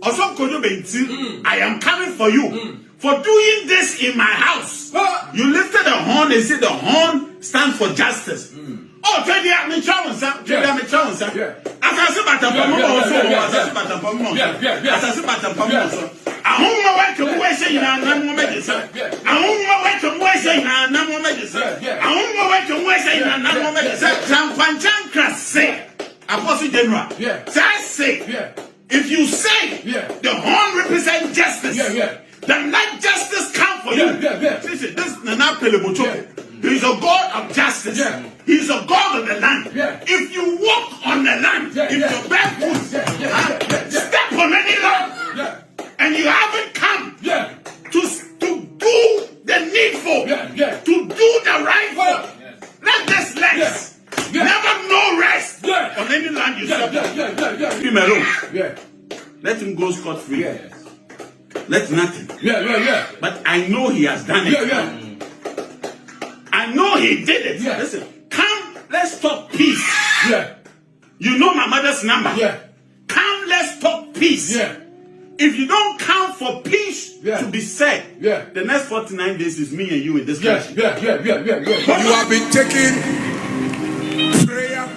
also Bentil, I am coming for you. For doing this in my house. You lifted a horn and said the horn stands for justice. Oh, Teddy, I'm in Challenge, sir. Teddy, I'm in Challenge, sir. I can see about the Ahoma wa to we say na nam mo medisa. Ahoma wa to we say na nam mo medisa. Ahoma wa to we say na nam mo medisa. Chankwanchan say. Apostle General. Say. If you say the horn represents justice, then let justice come for you. Listen, this is not Pelemocho. He's a God of justice. He's a God of the land. If you walk on the land, if your barefoot step on any land, and you haven't come to do the needful, to do the right work, let this legs never know rest on any land you step on. Leave him alone. Let him go scot-free. Let nothing. But I know he has done it. I know he did it. Listen, come, let's talk peace. You know my mother's number. Come, let's talk peace. If you don't come for peace to be said, the next 49 days is me and you in this country. You have been taking prayer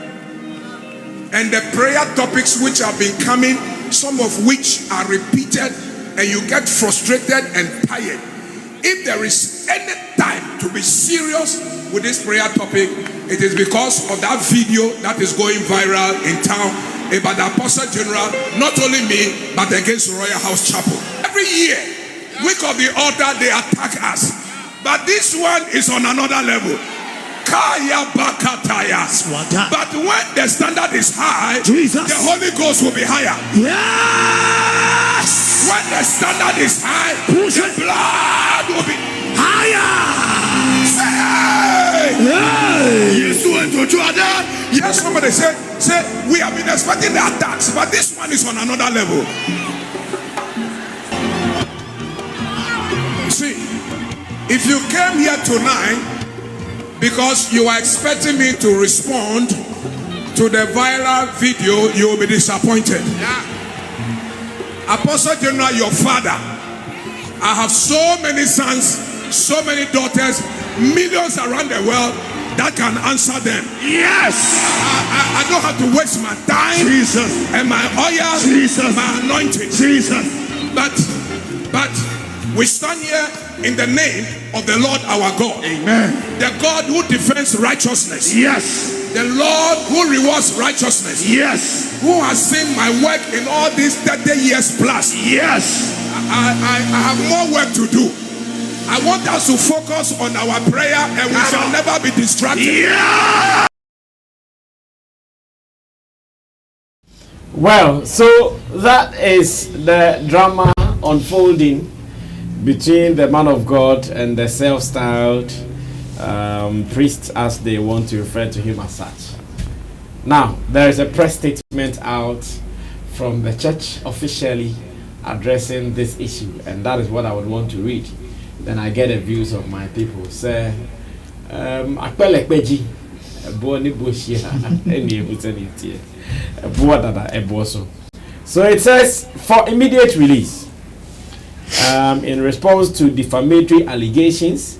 and the prayer topics which have been coming, some of which are repeated, and you get frustrated and tired. If there is any time to be serious with this prayer topic, it is because of that video that is going viral in town about the Apostle General, not only me, but against Royal House Chapel. Every year, week of the altar, they attack us. But this one is on another level. Kaya bakataya. But when the standard is high, Jesus, the Holy Ghost will be higher. Yes! When the standard is high, the blood will be higher. Yes, somebody say, we have been expecting the attacks, but this one is on another level. See, if you came here tonight because you are expecting me to respond to the viral video, you will be disappointed. Apostle General, your father, I have so many sons, so many daughters, millions around the world that can answer them. Yes. I don't have to waste my time, Jesus, and my oil, Jesus, my anointing, Jesus. But we stand here in the name of the Lord our God. Amen. The God who defends righteousness. Yes. The Lord who rewards righteousness. Yes. Who has seen my work in all these 30 years plus. Yes. I have more work to do. I want us to focus on our prayer and we shall never be distracted. Yeah. Well, so that is the drama unfolding between the man of God and the self-styled priest, as they want to refer to him as such. Now, there is a press statement out from the church officially addressing this issue, and that is what I would want to read. Then I get the views of my people. Say, so it says, for immediate release, in response to defamatory allegations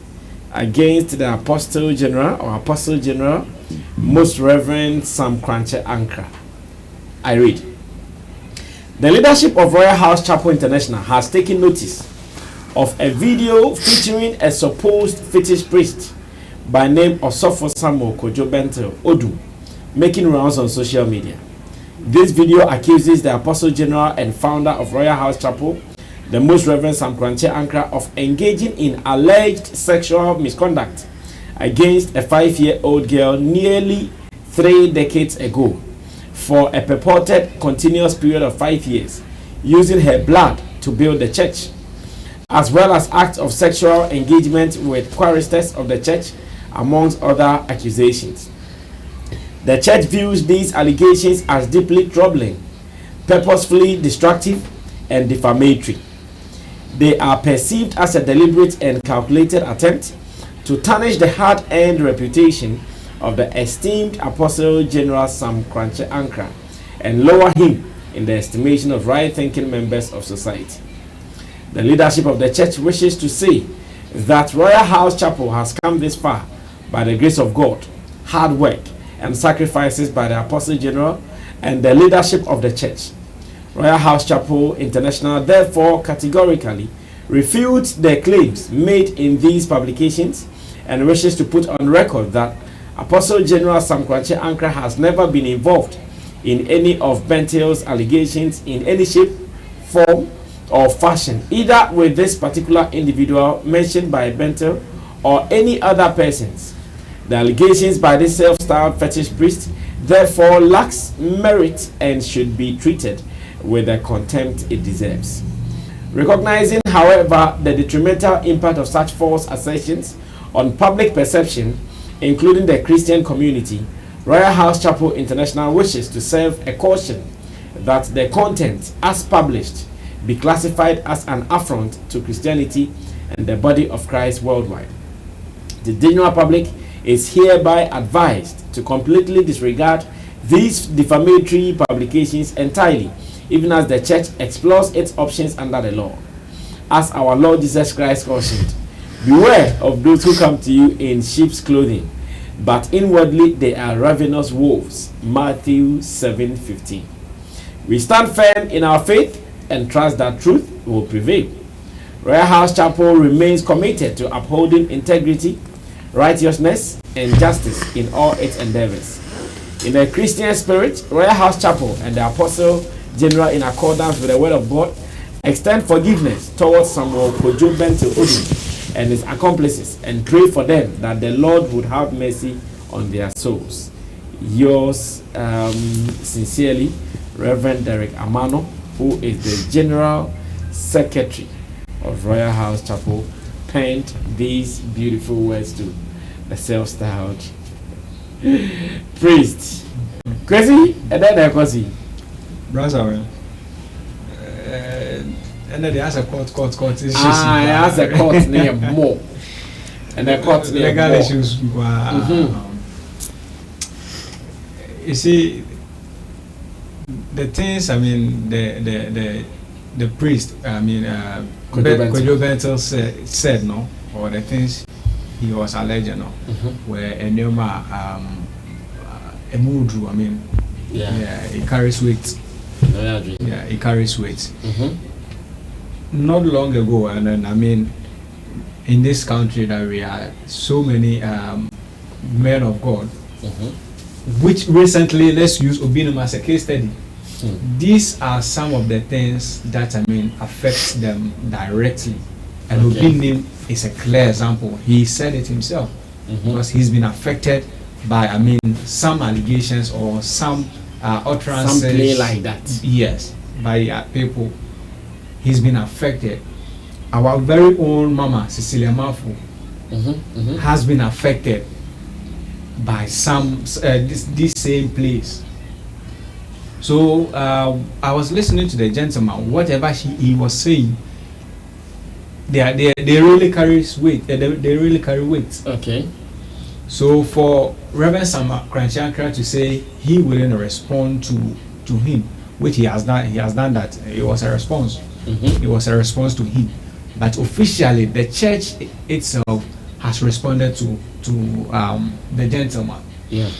against the Apostle General, Most Reverend Sam Kranche Ankra. I read. The leadership of Royal House Chapel International has taken notice of a video featuring a supposed fetish priest by name Obrafuor Kojo Bentil Odu making rounds on social media. This video accuses the Apostle General and founder of Royal House Chapel, the Most Reverend Sam Kranche Ankra, of engaging in alleged sexual misconduct against a 5-year-old girl nearly 3 decades ago for a purported continuous period of 5 years, using her blood to build the church, as well as acts of sexual engagement with choristers of the church, amongst other accusations. The church views these allegations as deeply troubling, purposefully destructive, and defamatory. They are perceived as a deliberate and calculated attempt to tarnish the hard-earned reputation of the esteemed Apostle General Sam Kranche Ankra and lower him in the estimation of right-thinking members of society. The leadership of the church wishes to say that Royal House Chapel has come this far by the grace of God, hard work, and sacrifices by the Apostle General and the leadership of the church. Royal House Chapel International therefore categorically refutes the claims made in these publications and wishes to put on record that Apostle General Sam Kwakye Ankrah has never been involved in any of Bentil's allegations in any shape, form, or fashion, either with this particular individual mentioned by Bentil or any other persons. The allegations by this self-styled fetish priest therefore lacks merit and should be treated with the contempt it deserves. Recognizing, however, the detrimental impact of such false assertions on public perception, including the Christian community, Royal House Chapel International wishes to serve a caution that the content as published be classified as an affront to Christianity and the body of Christ worldwide. The general public is hereby advised to completely disregard these defamatory publications entirely, even as the church explores its options under the law. As our Lord Jesus Christ cautioned, beware of those who come to you in sheep's clothing, but inwardly they are ravenous wolves. Matthew 7:15. We stand firm in our faith and trust that truth will prevail. Royal House Chapel remains committed to upholding integrity, righteousness, and justice in all its endeavors. In the Christian spirit, Royal House Chapel and the Apostle General, in accordance with the Word of God, extend forgiveness towards Samuel Kojo Bentil and his accomplices, and pray for them that the Lord would have mercy on their souls. Yours sincerely, Reverend Derek Amano, who is the General Secretary of Royal House Chapel, penned these beautiful words to the self-styled priest. Crazy? And then there was he. Brother, and then they ask a court. I asked a court near more. And the court near legal more. issues. You see, the things, I mean, the priest, I mean, Kojo Bentil said, no, or the things he was alleged, no, were a number, a mudru, I mean, it carries weight. Yeah, it carries weight. Not long ago, and then I mean, in this country that we are so many men of God, which recently, let's use Obinum as a case study. These are some of the things that I mean affects them directly, and Obinum is a clear example. He said it himself because he's been affected by I mean some allegations or some utterances, some play like that. Yes, by people. He's been affected. Our very own Mama Cecilia Mafu has been affected by some this same place. So I was listening to the gentleman. Whatever he was saying, they really carries weight. They really carry weight. Okay. So for Reverend Sam Kwakye Ankrah to say he wouldn't respond to him, which he has done that. It was a response. It was a response to him. But officially, the church itself has responded to the gentleman. Yeah.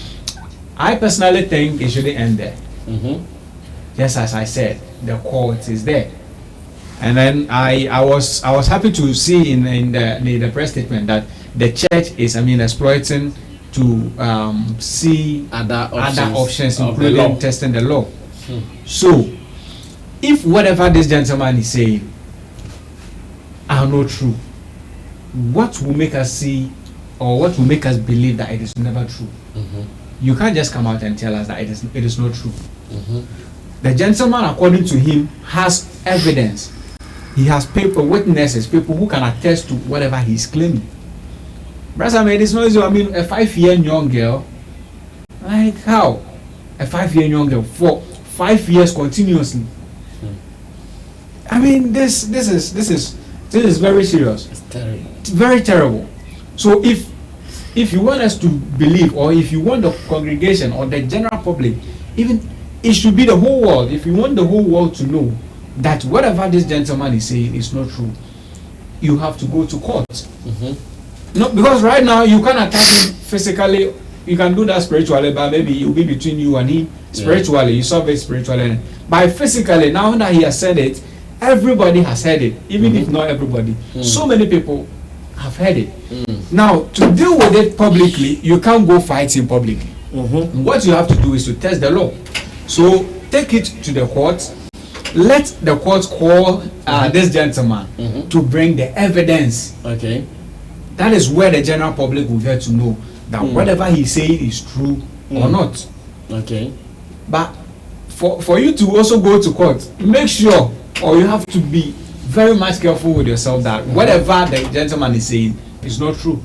I personally think it shouldn't end there. Just as I said, the court is there. And then I was happy to see in the press statement that the church is, I mean, exploiting to see other options including testing the law. So, if whatever this gentleman is saying are not true, what will make us see or what will make us believe that it is never true? You can't just come out and tell us that it is not true. The gentleman, according to him, has evidence. He has people, witnesses, people who can attest to whatever he's claiming. Brother, I mean, it's not easy. I mean, a 5-year young girl, like how? A 5-year young girl for 5 years continuously. I mean, this is very serious. It's terrible. It's very terrible. So if you want us to believe, or if you want the congregation or the general public, even it should be the whole world. If you want the whole world to know that whatever this gentleman is saying is not true, you have to go to court. No, because right now you can attack him physically you can do that spiritually, but maybe it will be between you and him. Spiritually, you solve it spiritually. By physically, now that he has said it, everybody has heard it, even if not everybody. So many people have heard it. Now, to deal with it publicly, you can't go fight him publicly. What you have to do is to test the law. So take it to the court. Let the court call this gentleman to bring the evidence. Okay. That is where the general public will get to know that whatever he's saying is true or not. Okay. But for you to also go to court, make sure, or you have to be very much careful with yourself that whatever the gentleman is saying is not true.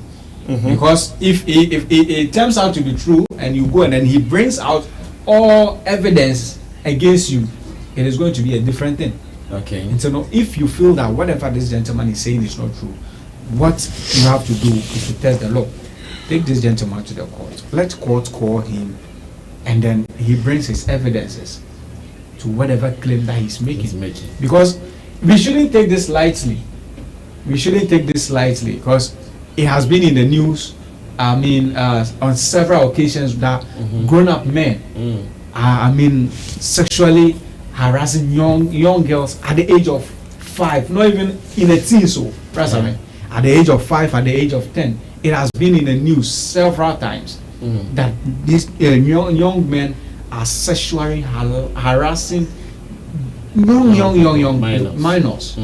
Because if it turns out to be true and you go and then he brings out all evidence against you, it is going to be a different thing. Okay. And so if you feel that whatever this gentleman is saying is not true, what you have to do is to test the law. Take this gentleman to the court. Let court call him, and then he brings his evidences to whatever claim that he's making. Because we shouldn't take this lightly. We shouldn't take this lightly because it has been in the news. I mean, on several occasions that grown-up men are, sexually harassing young girls at the age of 5, not even in a teen, so at the age of 5, at the age of 10. It has been in the news several times that these young men are sexually harassing young minors.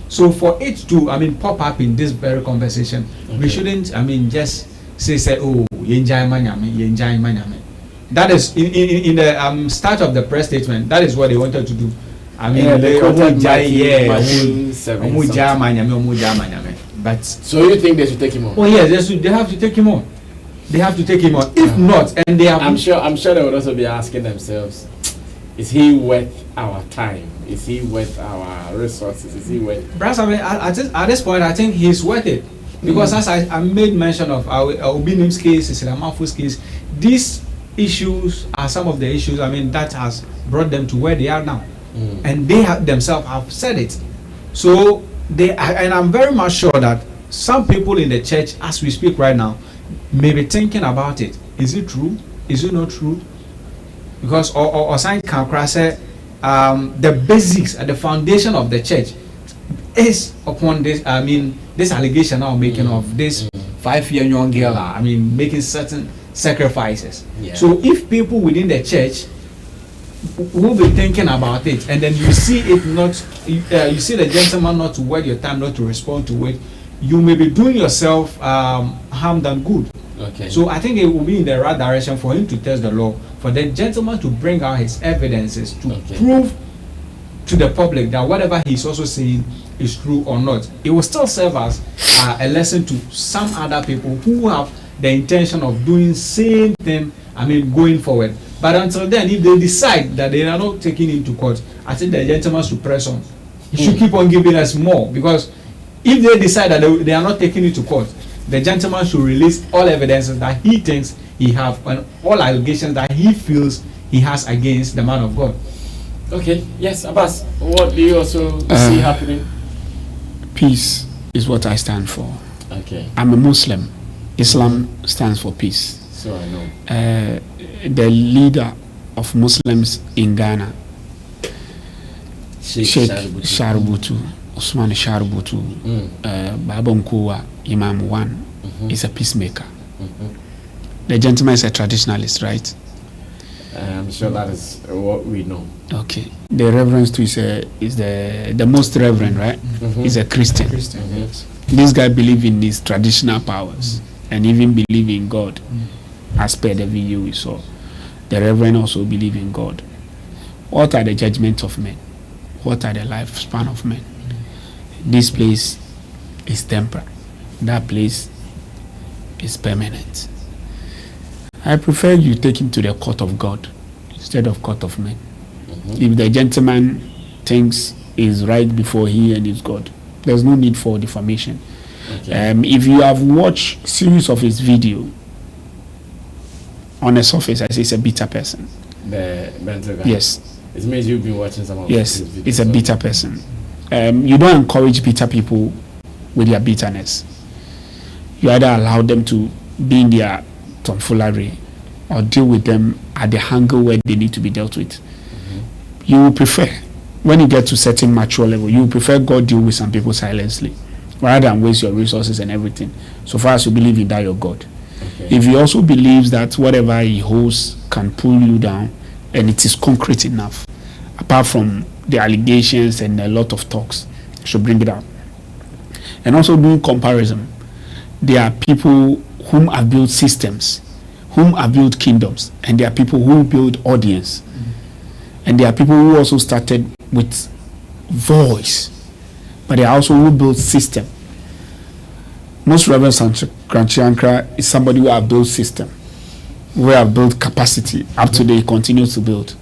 So for it to, pop up in this very conversation, we shouldn't, just say, oh, yenjai. That is in the start of the press statement. That is what they wanted to do. But so you think they should take him on? Oh yes, they have to take him on. They have to take him on. If not, and they have, I'm sure they would also be asking themselves, is he worth our time? Is he worth our resources? Is he worth? Perhaps at this point, I think he's worth it because as I made mention of our Obinim's case, Isilamanfu's case, these issues are some of the issues that has brought them to where they are now, and they themselves have said it. So and I'm very much sure that some people in the church, as we speak right now, may be thinking about it. Is it true? Is it not true? Because or sign can say the basics and the foundation of the church is upon this. This allegation now making of this 5-year young girl. Making certain sacrifices. So if people within the church will be thinking about it, and then you see it not, you see the gentleman not to wait your time, not to respond to it, you may be doing yourself harm than good. Okay. So I think it will be in the right direction for him to test the law, for the gentleman to bring out his evidences to prove to the public that whatever he's also saying is true or not. It will still serve as a lesson to some other people who have the intention of doing same thing, going forward. But until then, if they decide that they are not taking him to court, I think the gentleman should press on. He should keep on giving us more, because if they decide that they are not taking it to court, the gentleman should release all evidences that he thinks he have and all allegations that he feels he has against the man of God. Okay, yes, Abbas, what do you also see happening? Peace is what I stand for. Okay. I'm a Muslim. Islam stands for peace. So I know. The leader of Muslims in Ghana, Sheikh Sharubutu, Usman Sharubutu, Babonkuwa, Imam One, is a peacemaker. The gentleman is a traditionalist, right? I'm sure that is what we know. Okay. The reverend too is the most reverend, right? He's a Christian. This guy believes in his traditional powers and even believe in God. As per the video we saw, the reverend also believe in God. What are the judgments of men? What are the lifespan of men? This place is temporary. That place is permanent. I prefer you take him to the court of God instead of court of men. If the gentleman thinks is right before he and his God, there's no need for defamation. If you have watched series of his video, on the surface, I say it's a bitter person. The Bentil guy? Yes. It means you've been watching some of Yes, his videos. it's a bitter person. You don't encourage bitter people with their bitterness. You either allow them to be in their tomfoolery or deal with them at the angle where they need to be dealt with. You will prefer, when you get to certain mature level, you will prefer God deal with some people silently rather than waste your resources and everything. So far as you believe in that, your God. Okay. If he also believes that whatever he holds can pull you down and it is concrete enough, apart from the allegations and a lot of talks, you should bring it up. And also doing comparison. There are people whom have built systems, whom have built kingdoms, and there are people who build audience. And there are people who also started with voice, but there are also who build system. Most Reverend Kranchiankra is somebody who have built system, who have built capacity. Up to today, he continues to build.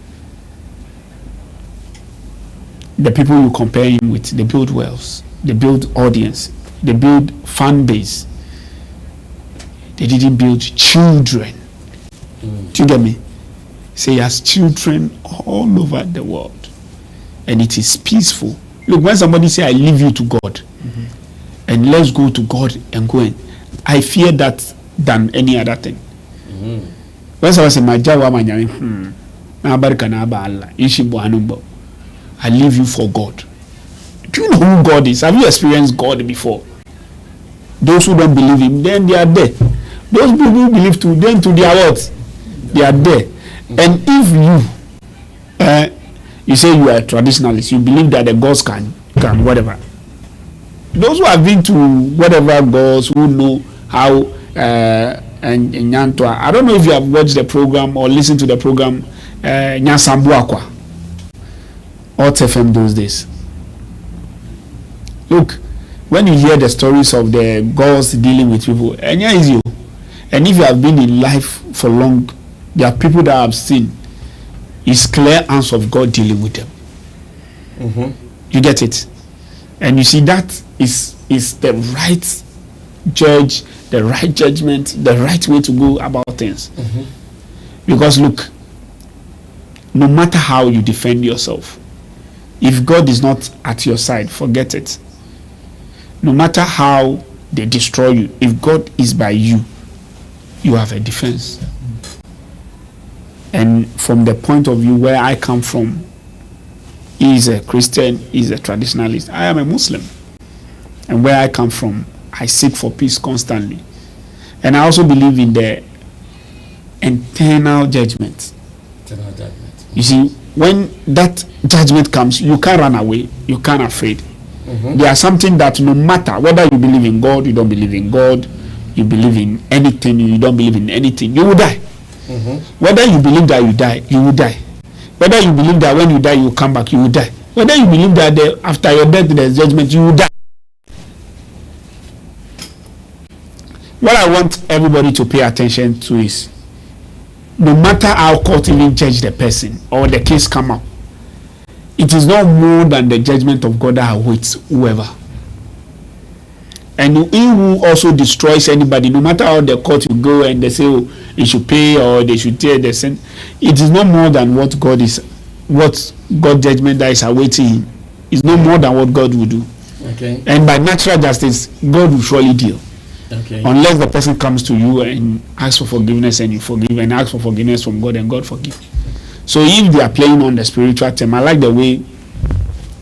The people you compare him with, they build wealth, they build audience, they build fan base. They didn't build children. Do you get me? Say he has children all over the world, and it is peaceful. Look, when somebody say, I leave you to God, and let's go to God and go in, I fear that than any other thing. When somebody say, my jawa manyami, I leave you for God. Do you know who God is? Have you experienced God before? Those who don't believe him, then they are there. Those people who believe to them, to their words, they are there. And if you say you are a traditionalist, you believe that the gods can whatever. Those who have been to whatever gods, who know how and Nyantwa, I don't know if you have watched the program or listened to the program Nyasambuakwa or TFM those days. Look, when you hear the stories of the gods dealing with people, and and if you have been in life for long, there are people that have seen it's clear hands of God dealing with them. You get it? And you see that is the right judge, the right judgment, the right way to go about things. Because look, no matter how you defend yourself, if God is not at your side, forget it. No matter how they destroy you, if God is by you, you have a defense. And from the point of view where I come from, he is a Christian, he is a traditionalist. I am a Muslim. And where I come from, I seek for peace constantly. And I also believe in the eternal judgment. Eternal judgment. You see, when that judgment comes, you can't run away, you can't afraid. There are something that no matter whether you believe in God, you don't believe in God, you believe in anything, you don't believe in anything, you will die. Whether you believe that you die, you will die. Whether you believe that when you die, you will come back, you will die. Whether you believe that after your death, there is judgment, you will die. What I want everybody to pay attention to is, no matter how court even judge the person or the case come up, it is not more than the judgment of God that awaits whoever. And he who also destroys anybody, no matter how the court will go and they say, oh, he should pay or they should tear the sin, it is not more than what God judgment that is awaiting him. It's not more than what God will do. Okay. And by natural justice, God will surely deal. Okay. Unless the person comes to you and asks for forgiveness and you forgive, and ask for forgiveness from God and God forgive. So if they are playing on the spiritual term, I like the way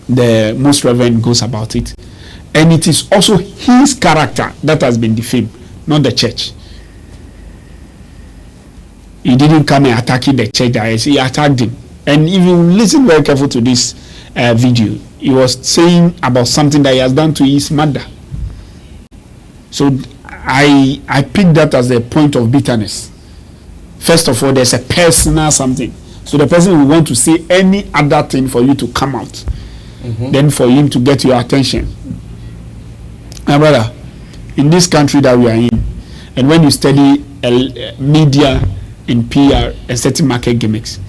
the Most Reverend goes about it. And it is also his character that has been defamed, not the church. He didn't come and attacking the church, he attacked him. And if you listen very careful to this video, he was saying about something that he has done to his mother. So I picked that as a point of bitterness. First of all, there's a personal something. So the person will want to say any other thing for you to come out. Then for him to get your attention. My brother, in this country that we are in, and when you study media in PR and certain market gimmicks,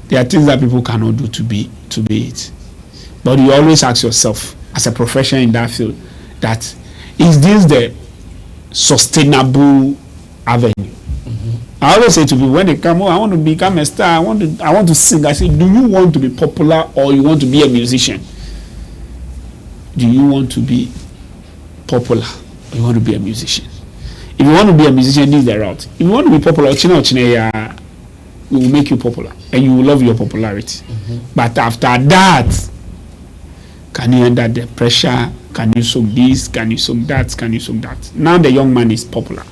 there are things that people cannot do to be it. But you always ask yourself, as a professional in that field, that is this the sustainable avenue? I always say to people when they come, I want to become a star, I want to sing. I say, do you want to be popular or you want to be a musician? Do you want to be popular or you want to be a musician? If you want to be a musician, this is the route. If you want to be popular, we will make you popular and you will love your popularity. But after that, can you under the pressure? Can you soak this? Can you soak that? Can you soak that? Now the young man is popular.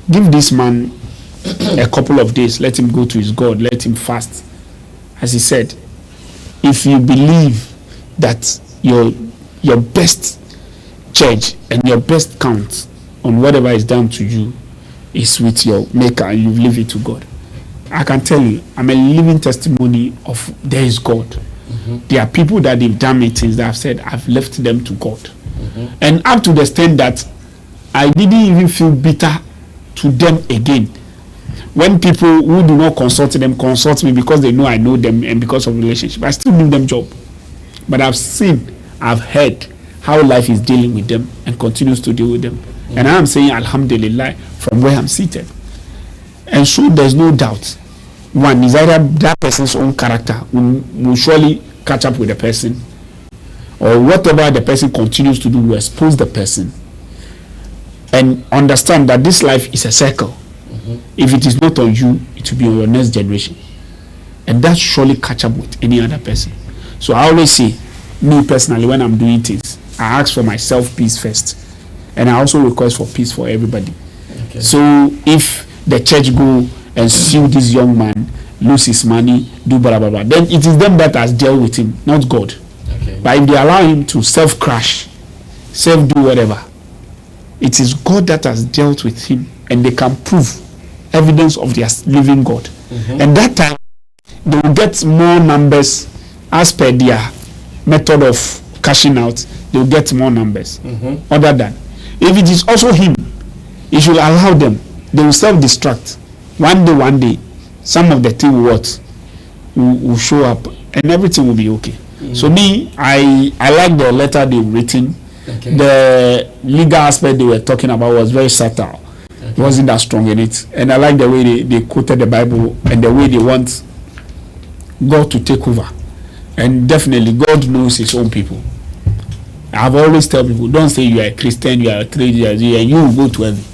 Give this man a couple of days. Let him go to his God. Let him fast. As he said, if you believe that your best church and your best count on whatever is done to you is with your maker and you leave it to God, I can tell you, I'm a living testimony of there is God. There are people that they've done me things that I've said I've left them to God. And up to the extent that I didn't even feel bitter to them again. When people who do not consult them consult me because they know I know them and because of relationship, I still give them job. But I've seen, I've heard how life is dealing with them and continues to deal with them. And I'm saying Alhamdulillah from where I'm seated. And so there's no doubt. One is either that person's own character will surely catch up with the person, or whatever the person continues to do will expose the person. And understand that this life is a circle. If it is not on you, it will be on your next generation. And that surely catch up with any other person. So I always say, me personally, when I'm doing things, I ask for myself peace first. And I also request for peace for everybody. Okay. So if the church go and sue this young man, lose his money, do blah blah blah, then it is them that has dealt with him, not God. Okay. But if they allow him to self-crash, self-do whatever, it is God that has dealt with him, and they can prove evidence of their living God. And that time, they will get more numbers as per their method of cashing out. They will get more numbers. Other than, if it is also him, he should allow them. They will self-destruct. One day, some of the thing will show up, and everything will be okay. So me, I like the letter they've written. Okay. The legal aspect they were talking about was very subtle. It wasn't that strong in it. And I like the way they quoted the Bible and the way they want God to take over. And definitely God knows his own people. I've always tell people, don't say you are a Christian, you are a trader, and you will go to heaven.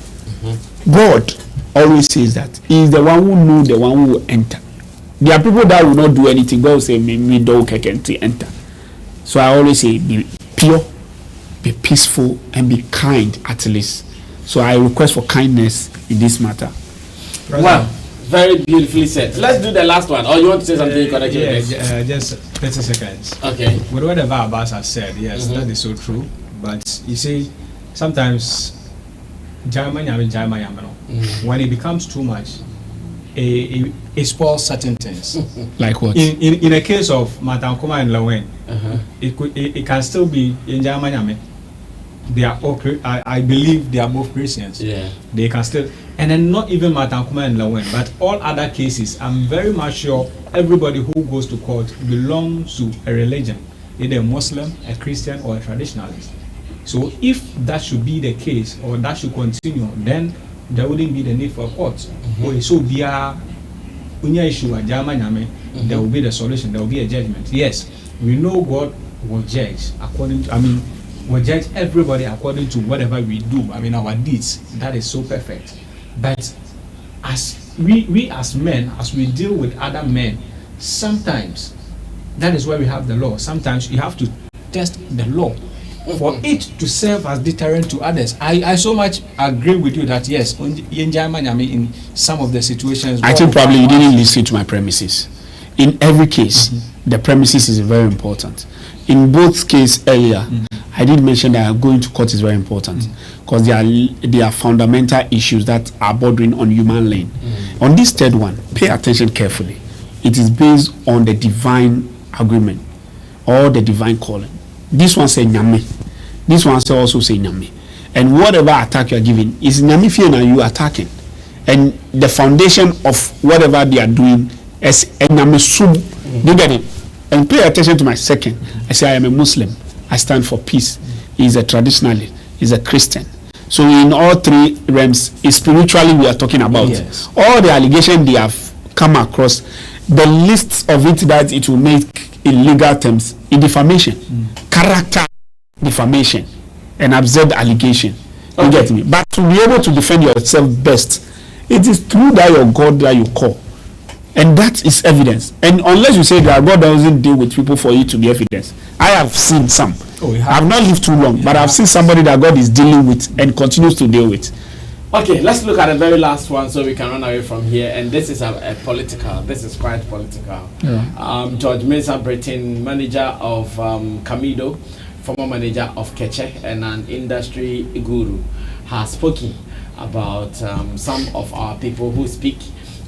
God always says that he is the one who knows the one who will enter. There are people that will not do anything. God will say, me don't enter. So I always say, be pure, be peaceful, and be kind at least. So I request for kindness in this matter. Wow, very beautifully said. Let's do the last one. Or you want to say something connected with this? Just 30 seconds. Okay. With whatever Abbas has said, yes, that is so true. But you see, sometimes when it becomes too much, it spoils certain things. Like what? In a case of Ankomah and Lilwyn, it can still be in Germany. They are all, I believe they are both Christians. Yeah. They can still, and then not even Ankomah and Lilwyn, but all other cases, I'm very much sure everybody who goes to court belongs to a religion, either a Muslim, a Christian, or a traditionalist. So if that should be the case, or that should continue, then there wouldn't be the need for a court. So there will be the solution, there will be a judgment. Yes, we know God will judge according to, will judge everybody according to whatever we do. Our deeds, that is so perfect. But as we as men, as we deal with other men, sometimes that is where we have the law. Sometimes you have to test the law for it to serve as deterrent to others. I so much agree with you that yes, in some of the situations, I think probably you didn't listen to my premises. In every case, the premises is very important. In both cases earlier, I did mention that going to court is very important because there are fundamental issues that are bordering on human lane. On this third one, pay attention carefully. It is based on the divine agreement or the divine calling. This one say nyame. This one say also say nyame. And whatever attack you are giving is nyame fear and you attacking. And the foundation of whatever they are doing is nyame sub. You get it? And pay attention to my second. I say I am a Muslim. I stand for peace. He's a traditionalist. He's a Christian. So in all three realms, spiritually we are talking about. Yes. All the allegations they have come across, the list of it that it will make in legal terms in defamation, character defamation, and absurd allegation. You get me? But to be able to defend yourself best, it is through that your God that you call. And that is evidence. And unless you say that God doesn't deal with people for you to be evidence. I have seen some. I've not lived too long, but I've seen somebody that God is dealing with and continues to deal with. Okay, let's look at the very last one so we can run away from here. And this is a political. This is quite political. Yeah. George Mensah Britton, manager of Camido, former manager of Keche, and an industry guru, has spoken about some of our people who speak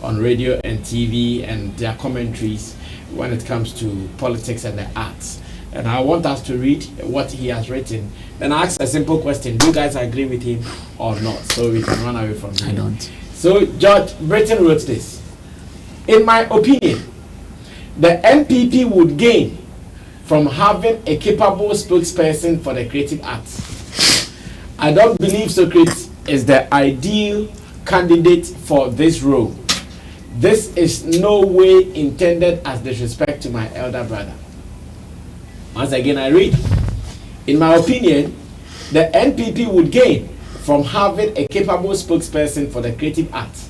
on radio and TV and their commentaries when it comes to politics and the arts. And I want us to read what he has written. Then I ask a simple question: do you guys agree with him or not? So we can run away from here. I don't. So George Britton wrote this: in my opinion, the NPP would gain from having a capable spokesperson for the creative arts. I don't believe Socrates is the ideal candidate for this role. This is no way intended as disrespect to my elder brother. Once again, I read. In my opinion, the NPP would gain from having a capable spokesperson for the creative arts.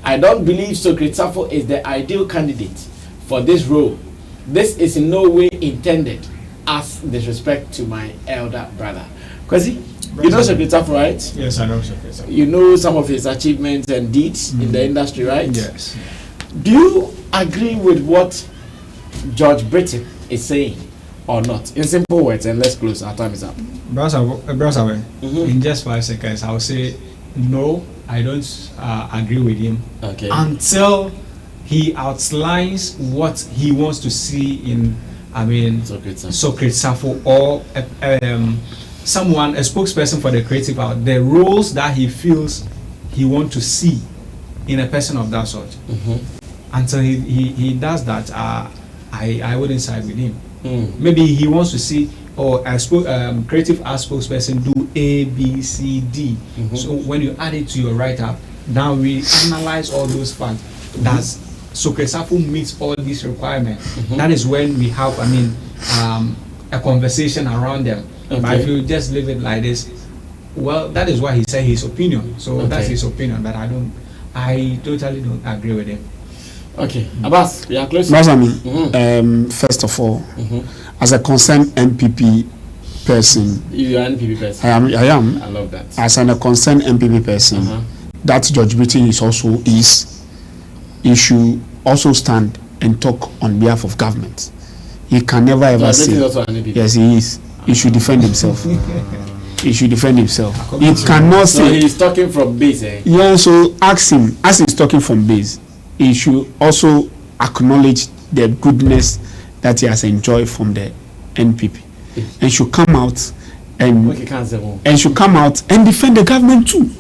I don't believe Socrates is the ideal candidate for this role. This is in no way intended as disrespect to my elder brother. Kwesi, you know Socrates, right? Yes, I know Socrates. You know some of his achievements and deeds in the industry, right? Yes. Do you agree with what George Britton is saying or not? In simple words, and let's close. Our time is up. Brother, in just 5 seconds, I'll say no, I don't agree with him. Okay. Until he outlines what he wants to see in, Socrates or someone, a spokesperson for the creative art, the roles that he feels he wants to see in a person of that sort. Until he does that, I wouldn't side with him. Maybe he wants to see creative art spokesperson do A, B, C, D. So when you add it to your write-up, now we analyze all those facts. Does Socrates meets all these requirements? That is when we have, a conversation around them. Okay. But if you just leave it like this, well, that is why he said his opinion. So that's his opinion. But I totally don't agree with him. Okay, Abbas, we are close. First of all, as a concerned NPP person, you are an NPP person. I am. I love that. As a concerned NPP person, that George Britton is also he should also stand and talk on behalf of government. He can never ever say. Yes, he is. He should defend himself. He should defend himself. He cannot say. So he's talking from base, eh? Yeah. So ask him, as he's talking from base, he should also acknowledge the goodness that he has enjoyed from the NPP, and should come out and should come out and defend the government too,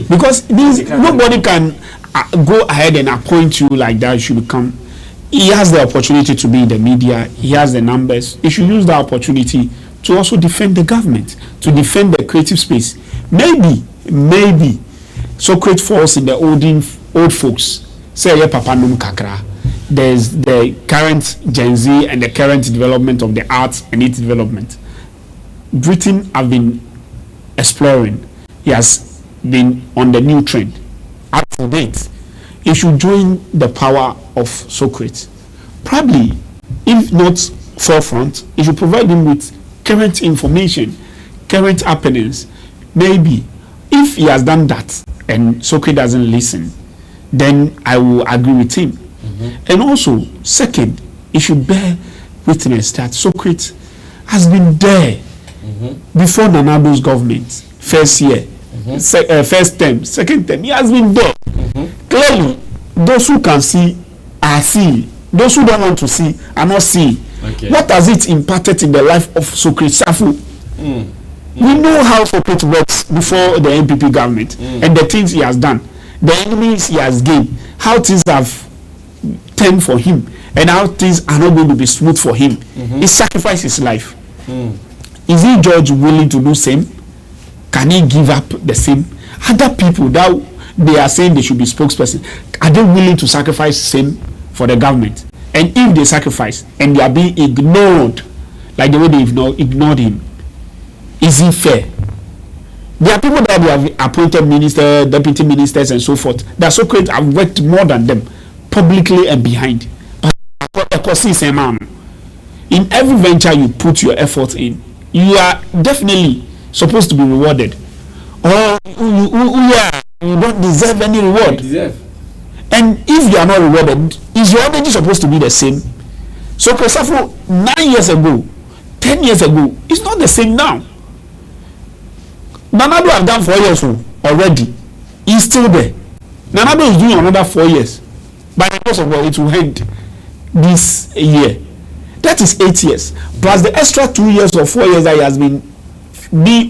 because nobody can go ahead and appoint you like that. You should become. He has the opportunity to be in the media. He has the numbers. He should use that opportunity to also defend the government, to defend the creative space. Maybe Socrates falls in the old folks. Say yeah, Papa Num Kakra. There's the current Gen Z and the current development of the arts and its development. Britain have been exploring. He has been on the new trend. Up to date, he should join the power of Socrates. Probably, if not forefront, he should provide him with current information, current happenings. Maybe, if he has done that and Socrates doesn't listen, then I will agree with him. And also, second, he should bear witness that Socrates has been there before Nanado's government, first year, first term, second term. He has been there. Clearly, those who can see are seeing. Those who don't want to see are not seeing. What has it impacted in the life of Socrates We know how Socrates works before the NPP government and the things he has done, the enemies he has gained, how things have turned for him, and how things are not going to be smooth for him. He sacrificed his life. Is he, George, willing to do same? Can he give up the same? Other people that they are saying they should be spokesperson, are they willing to sacrifice same for the government? And if they sacrifice and they are being ignored like the way they ignored him, is it fair? There are people that have appointed ministers, deputy ministers, and so forth. That Socrates have worked more than them, publicly and behind. But in every venture you put your effort in, you are definitely supposed to be rewarded. Or you don't deserve any reward. And if you are not rewarded, is your energy supposed to be the same? So Kosafo 9 years ago, 10 years ago, it's not the same now. Nanado have done 4 years already. He's still there. Nanado is doing another 4 years. By the course of all, it will end this year. That is 8 years. Plus the extra 2 years or 4 years that he has been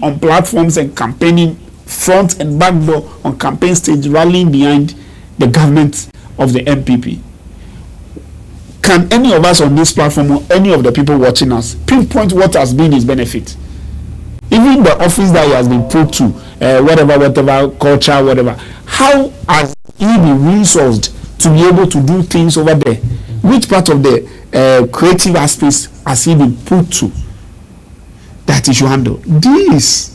on platforms and campaigning front and back door on campaign stage, rallying behind the government of the MPP. Can any of us on this platform or any of the people watching us pinpoint what has been his benefit? Even the office that he has been put to, whatever, culture, whatever, how has he been resourced to be able to do things over there? Which part of the creative aspects has he been put to that he should handle? These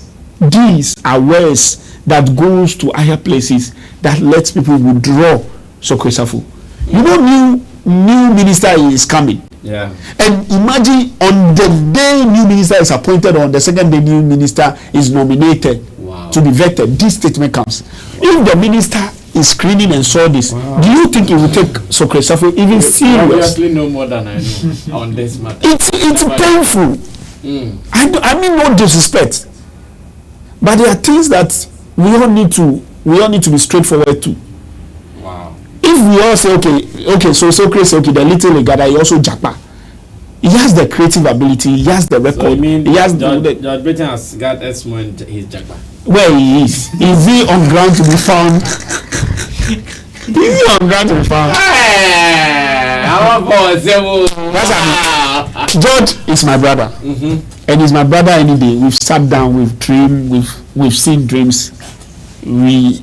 are ways that goes to higher places that lets people withdraw Sokwesafu. You know, new minister is coming. Yeah. And imagine on the day new minister is appointed, on the second day new minister is nominated to be vetted, this statement comes. If the minister is screening and saw this, do you think it will take Sokwesafu even serious? Obviously no more than I know on this matter. It's painful. I mean no disrespect. But there are things that we all need to be straightforward to. Wow. If we all say okay, so Socrates, okay, the little Igada, he also japa. He has the creative ability, he has the record. So you mean he has George Britain has got Esmo and his japa? Where he is he on ground to be found? Is he on ground to be found? George is my brother, and he's my brother any day. We've sat down, we've dreamed, we've seen dreams. We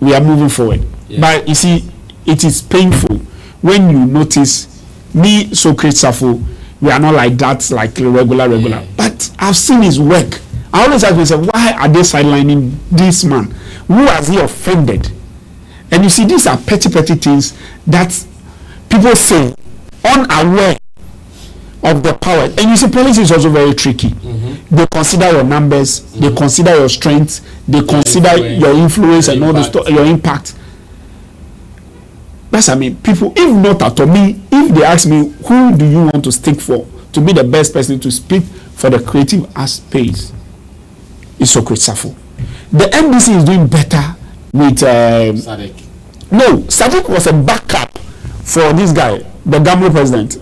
are moving forward. Yeah. But you see, it is painful when you notice me, Socrates Safo, we are not like that, like regular. Yeah. But I've seen his work. I always ask myself, why are they sidelining this man? Who has he offended? And you see, these are petty things that people say unaware of the power. And you see, politics is also very tricky. They consider your numbers, they consider your strength, they consider your influence and all the stuff, your impact. That's, I mean, people, if not at all, me, if they ask me, who do you want to stick for to be the best person to speak for the creative space, it's Socrates Safo. The NBC is doing better with Sadiq. No, Sadiq was a backup for this guy, the Gambia president.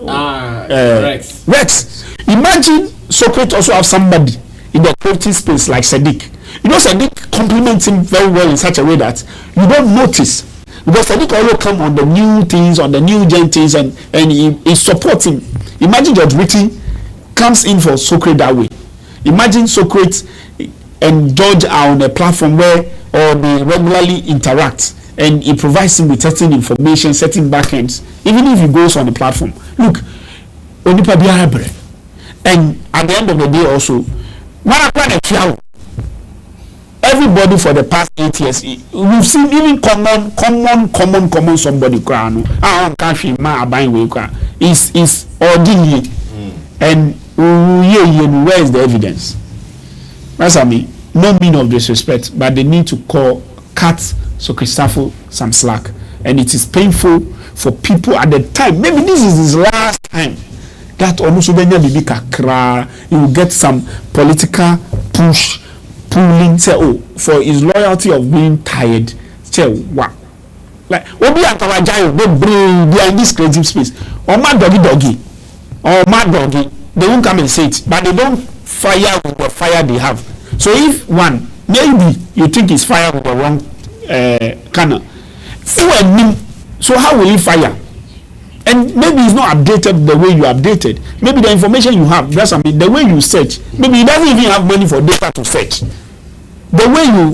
Rex. Imagine Socrates also have somebody in the creative space like Sadiq. You know, Sadiq compliments him very well in such a way that you don't notice. Because Sadiq always come on the new things, on the new gen things, and he supports him. Imagine George Whitty comes in for Socrates that way. Imagine Socrates and George are on a platform where they regularly interact, and he provides him with certain information, certain backends, even if he goes on the platform. Look, Onipa Biarabre. And at the end of the day also, everybody for the past 8 years, we've seen even common somebody is ordinary. And where is the evidence? That's what I mean. No mean of disrespect, but they need to cut Sokwesafu some slack. And it is painful for people at the time. Maybe this is his last time that Onusubenya Bibi Kakra, he will get some political pulling, say, for his loyalty of being tired. Say, what? Like, Obi and Kawajayo, they are in this creative space. Or mad doggy, they won't come and say it, but they don't fire with the fire they have. So if one, maybe you think it's fire with the wrong cannon, so how will he fire? And maybe it's not updated the way you updated. Maybe the information you have, that's, I mean, the way you search, maybe he doesn't even have money for data to search. The way you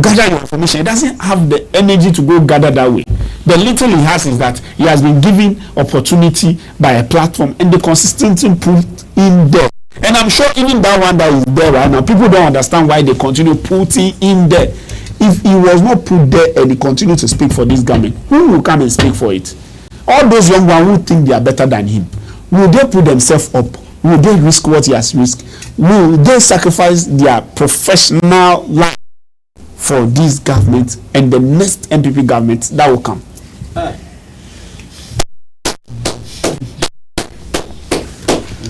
gather your information, he doesn't have the energy to go gather that way. The little he has is that he has been given opportunity by a platform, and the consistency put in there. And I'm sure even that one that is there right now, people don't understand why they continue putting in there. If he was not put there and he continued to speak for this government, who will come and speak for it? All those young ones who think they are better than him, will they put themselves up? Will they risk what he has risked? Will they sacrifice their professional life for this government and the next MPP government that will come?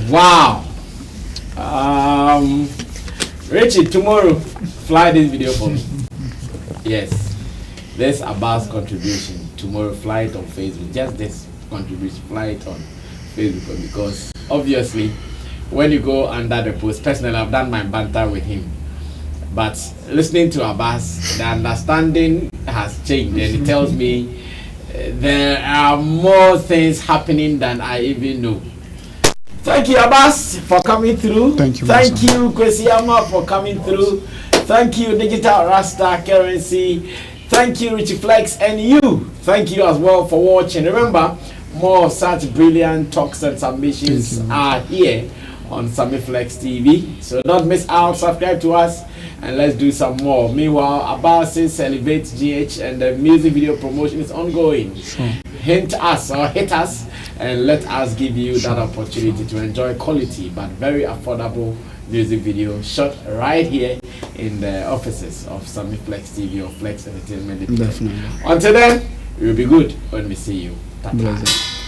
Wow. Richie, tomorrow, fly this video for me. Yes. This Abbas contribution. Tomorrow, fly it on Facebook. Just this contribution, fly it on Facebook. Because obviously, when you go under the post, personally, I've done my banter with him. But listening to Abbas, the understanding has changed. And he tells me there are more things happening than I even know. Thank you, Abbas, for coming through. Thank you. Thank you, Kwesiyama, for coming through. Thank you, Digital Rasta Currency. Thank you, Richie Flex, and you. Thank you as well for watching. Remember, more of such brilliant talks and submissions are here on Sammy Flex TV. So don't miss out. Subscribe to us, and let's do some more. Meanwhile, Abbas's Elevate GH and the music video promotion is ongoing. Hint us or hit us, and let us give you that opportunity to enjoy quality but very affordable music video shot right here in the offices of Sammy Flex TV or Flex Entertainment. Definitely. Until then, it will be good when we see you. Bye-bye.